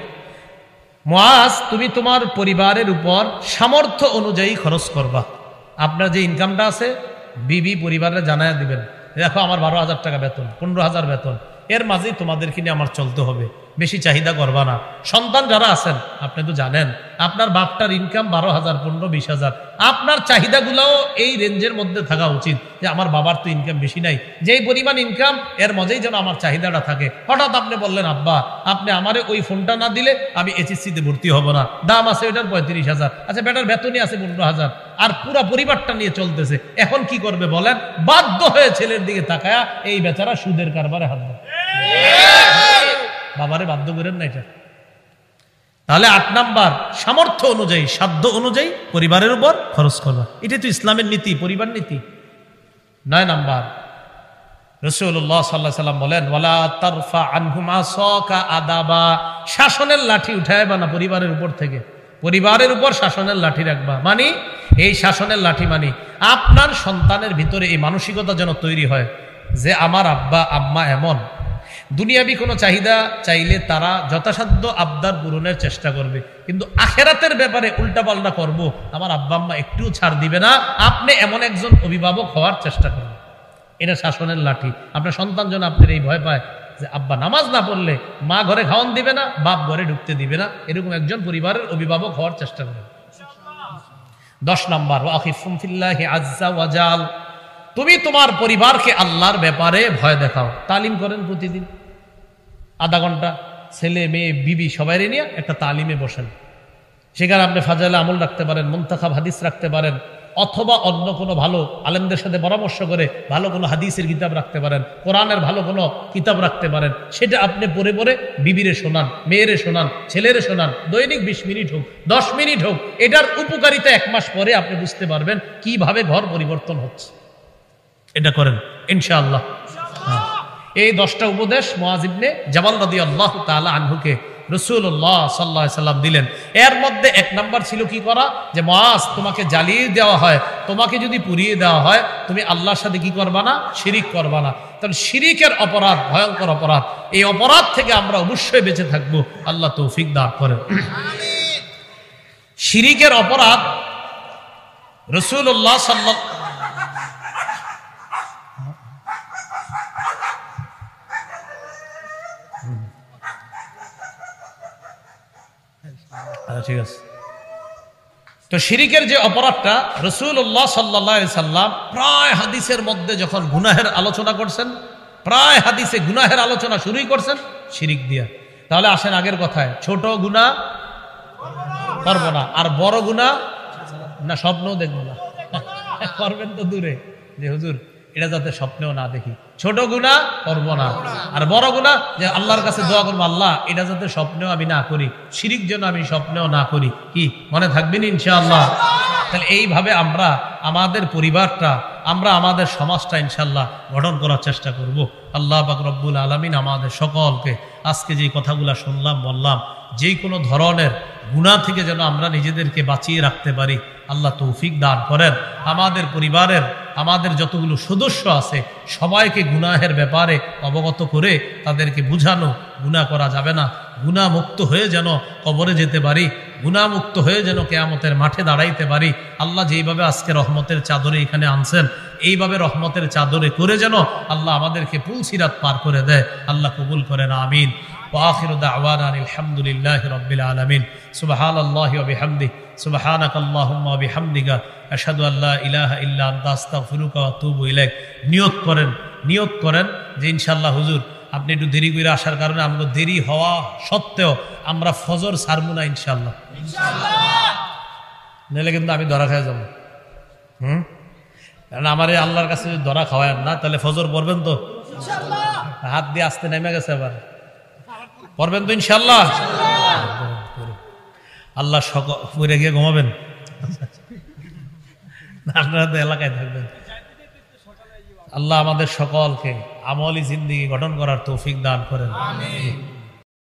মুআজ, তুমি তোমার পরিবারের উপর সামর্থ্য অনুযায়ী খরচ করবা। আপনার যে ইনকামটা আছে বিবি পরিবারে জানায় দিবেন, দেখো আমার 12,000 টাকা বেতন, 15,000 বেতন, এর মাঝেই তোমাদেরকে নিয়ে আমার চলতে হবে, বেশি চাহিদা করবা না। সন্তান যারা আছেন আপনি তো জানেন আপনার বাপটার ইনকাম 12,000, 15,000, 20,000, আপনার চাহিদাগুলোও এই রেঞ্জের মধ্যে থাকা উচিত। যে আমার বাবার তো ইনকাম বেশি নাই, যেই পরিমাণ ইনকাম এর মধ্যেই যেন আমার চাহিদাটা থাকে। হঠাৎ আপনি বললেন আব্বা আপনি আমারে ওই ফোনটা না দিলে আমি এইচএসসিতে ভর্তি হব না, দাম আছে ওইটার 35,000, আচ্ছা বেটার বেতনই আছে 15,000, আর পুরা পরিবারটা নিয়ে চলতেছে, এখন কি করবে বলেন? বাধ্য হয়ে ছেলের দিকে তাকায়া এই বেচারা সুদের কারবারে হাত দেয়। বাবারে বাধ্য করেন না এটা। তাহলে 8 নাম্বার, সামর্থ্য অনুযায়ী, সাধ্য অনুযায়ী পরিবারের উপর খরচ করবা, এটাই তো ইসলামের নীতি, পরিবার নীতি। 9 নাম্বার, রাসূলুল্লাহ সাল্লাল্লাহু আলাইহি ওয়াসাল্লাম বলেন, ওয়ালা তারফা আনহুমা সাকা আদাবা, শাসনের লাঠি উঠায়বা না পরিবারের উপর থেকে, পরিবারের উপর শাসনের লাঠি রাখবা। মানে এই শাসনের লাঠি মানে আপনার সন্তানের ভিতরে এই মানসিকতা যেন তৈরি হয় যে আমার আব্বা আম্মা এমন, দুনিয়াবি কোনো চাহিদা চাইলে তারা যথাসাধ্য আবদার পূরণের চেষ্টা করবে, কিন্তু আখেরাতের ব্যাপারে উল্টাপাল্টা করব আমার আব্বা আম্মা একটু ছাড় দিবে না। আপনি এমন একজন অভিভাবক হওয়ার চেষ্টা করবেন, এটা শাসনের লাঠি। আপনার সন্তান যেন আপনার এই ভয় পায় যে আব্বা নামাজ না পড়লে মা ঘরে খাওয়ান দিবে না, বাপ ঘরে ঢুকতে দিবে না, এরকম একজন পরিবারের অভিভাবক হওয়ার চেষ্টা করবেন। 10 নাম্বার, ওয়াখিফুম ফিল্লাহি আযজা ওয়া জাল, তুমি তোমার পরিবারকে আল্লাহর ব্যাপারে ভয় দেখাও। তালিম করেন প্রতিদিন আধা ঘন্টা, ছেলে মেয়ে বিবি সবাই নিয়ে একটা তালিমে বসেন। সেখানে আপনি ফাজাইলে আমল রাখতে পারেন, মুনতাখাব হাদিস রাখতে পারেন, অথবা অন্য কোনো ভালো আলেমদের সাথে পরামর্শ করে ভালো কোনো হাদিসের কিতাব রাখতে পারেন, কোরআনের ভালো কোনো কিতাব রাখতে পারেন। সেটা আপনি পড়ে পড়ে বিবিরে শোনান, মেয়েরে শোনান, ছেলেরে শোনান, দৈনিক 20 মিনিট হোক, 10 মিনিট হোক। এটার উপকারিতা 1 মাস পরে আপনি বুঝতে পারবেন কিভাবে ঘর পরিবর্তন হচ্ছে। এটা করেন ইনশাআল্লাহ। এই 10টা উপদেশ মুআজ ইবনে জাবাল রাদিয়াল্লাহু তাআলা আনহুকে রাসূলুল্লাহ সাল্লাল্লাহু আলাইহি সাল্লাম দিলেন। এর মধ্যে 1 নাম্বার ছিল কি করা, যে মুআজ তোমাকে জ্বালিয়ে দেওয়া হয়, তোমাকে যদি পুড়িয়ে দেওয়া হয়, তুমি আল্লাহর সাথে কি করবা না? শিরিক করবা না। তাহলে শিরিকের অপরাধ ভয়ঙ্কর অপরাধ, এই অপরাধ থেকে আমরা অবশ্যই বেঁচে থাকবো, আল্লাহ তৌফিক দান করেন। শিরিকের অপরাধ রাসূলুল্লাহ সাল্লাল্লাহু ঠিক আছে। তো শিরিকের যে অপরাধটা রাসূলুল্লাহ সাল্লাল্লাহু আলাইহি সাল্লাম প্রায় হাদিসের মধ্যে যখন গুনাহের আলোচনা করছেন, প্রায় হাদিসে গুনাহের আলোচনা শুরুই করছেন, শিরিক দিয়া। তাহলে আসেন আগের কথায়, ছোট গুনাহ করবো না, আর বড় গুনাহ না স্বপ্নও দেখবো না। করবেন তো দূরে, যে হুজুর এটা যাতে স্বপ্নেও না দেখি। ছোট গুনাহ করবো না, আর বড় গুনাহ যে আল্লাহর কাছে দোয়া করবো, আল্লাহ এটা যাতে স্বপ্নেও আমি না করি, শিরিক যেন আমি স্বপ্নেও না করি। কি মনে থাকবেন ইনশাআল্লাহ? তাহলে এইভাবে আমরা আমাদের পরিবারটা, আমরা আমাদের সমাজটা ইনশাআল্লাহ গঠন করার চেষ্টা করব। আল্লাহ পাক রব্বুল আলামিন আমাদের সকলকে আজকে যে কথাগুলো শুনলাম বললাম, যে কোনো ধরনের গুনাহ থেকে যেন আমরা নিজেদেরকে বাঁচিয়ে রাখতে পারি, আল্লাহ তৌফিক দান করেন। আমাদের পরিবারের আমাদের যতগুলো সদস্য আছে সবাইকে গুনাহের ব্যাপারে অবগত করে তাদেরকে বুঝানো, গুনাহ করা যাবে না, গুনাহ মুক্ত হয়ে যেন কবরে যেতে পারি, গুনাহ মুক্ত হয়ে যেন কিয়ামতের মাঠে দাঁড়াইতে পারি। আল্লাহ যেইভাবে আজকে রহমতের চাদরে এখানে আনছেন, এইভাবে রহমতের চাদরে করে যেন আল্লাহ আমাদেরকে পুলসিরাত পার করে দেয়। আল্লাহ কবুল করেন, আমিন। وآخر دعوانا الحمد لله رب العالمين سبحان الله وبحمده سبحانك اللهم وبحمدك أشهد أن لا إله إلا أنت أستغفرك وأتوب إليك। নিয়ত করেন যে ইনশাআল্লাহ হুজুর আপনি একটু দেরি করে আসার কারণে আমাকে দেরি হওয়া সত্ত্বেও আমরা ফজর ছাড়বো না ইনশাআল্লাহ। নাহলে কিন্তু আমি ধরা খেয়ে যাবো। কারণ আমার আল্লাহর কাছে যদি ধরা খাওয়ায় না, তাহলে ফজর পড়বেন তো? হাত দিয়ে আসতে নেমে গেছে, আবার পড়বেন তো ইনশাআল্লাহ? আল্লাহ পড়ে গিয়ে ঘুমাবেন, আপনারা তো এলাকায় থাকবেন। আল্লাহ আমাদের সকলকে আমলি জিন্দেগি গঠন করার তৌফিক দান করেন।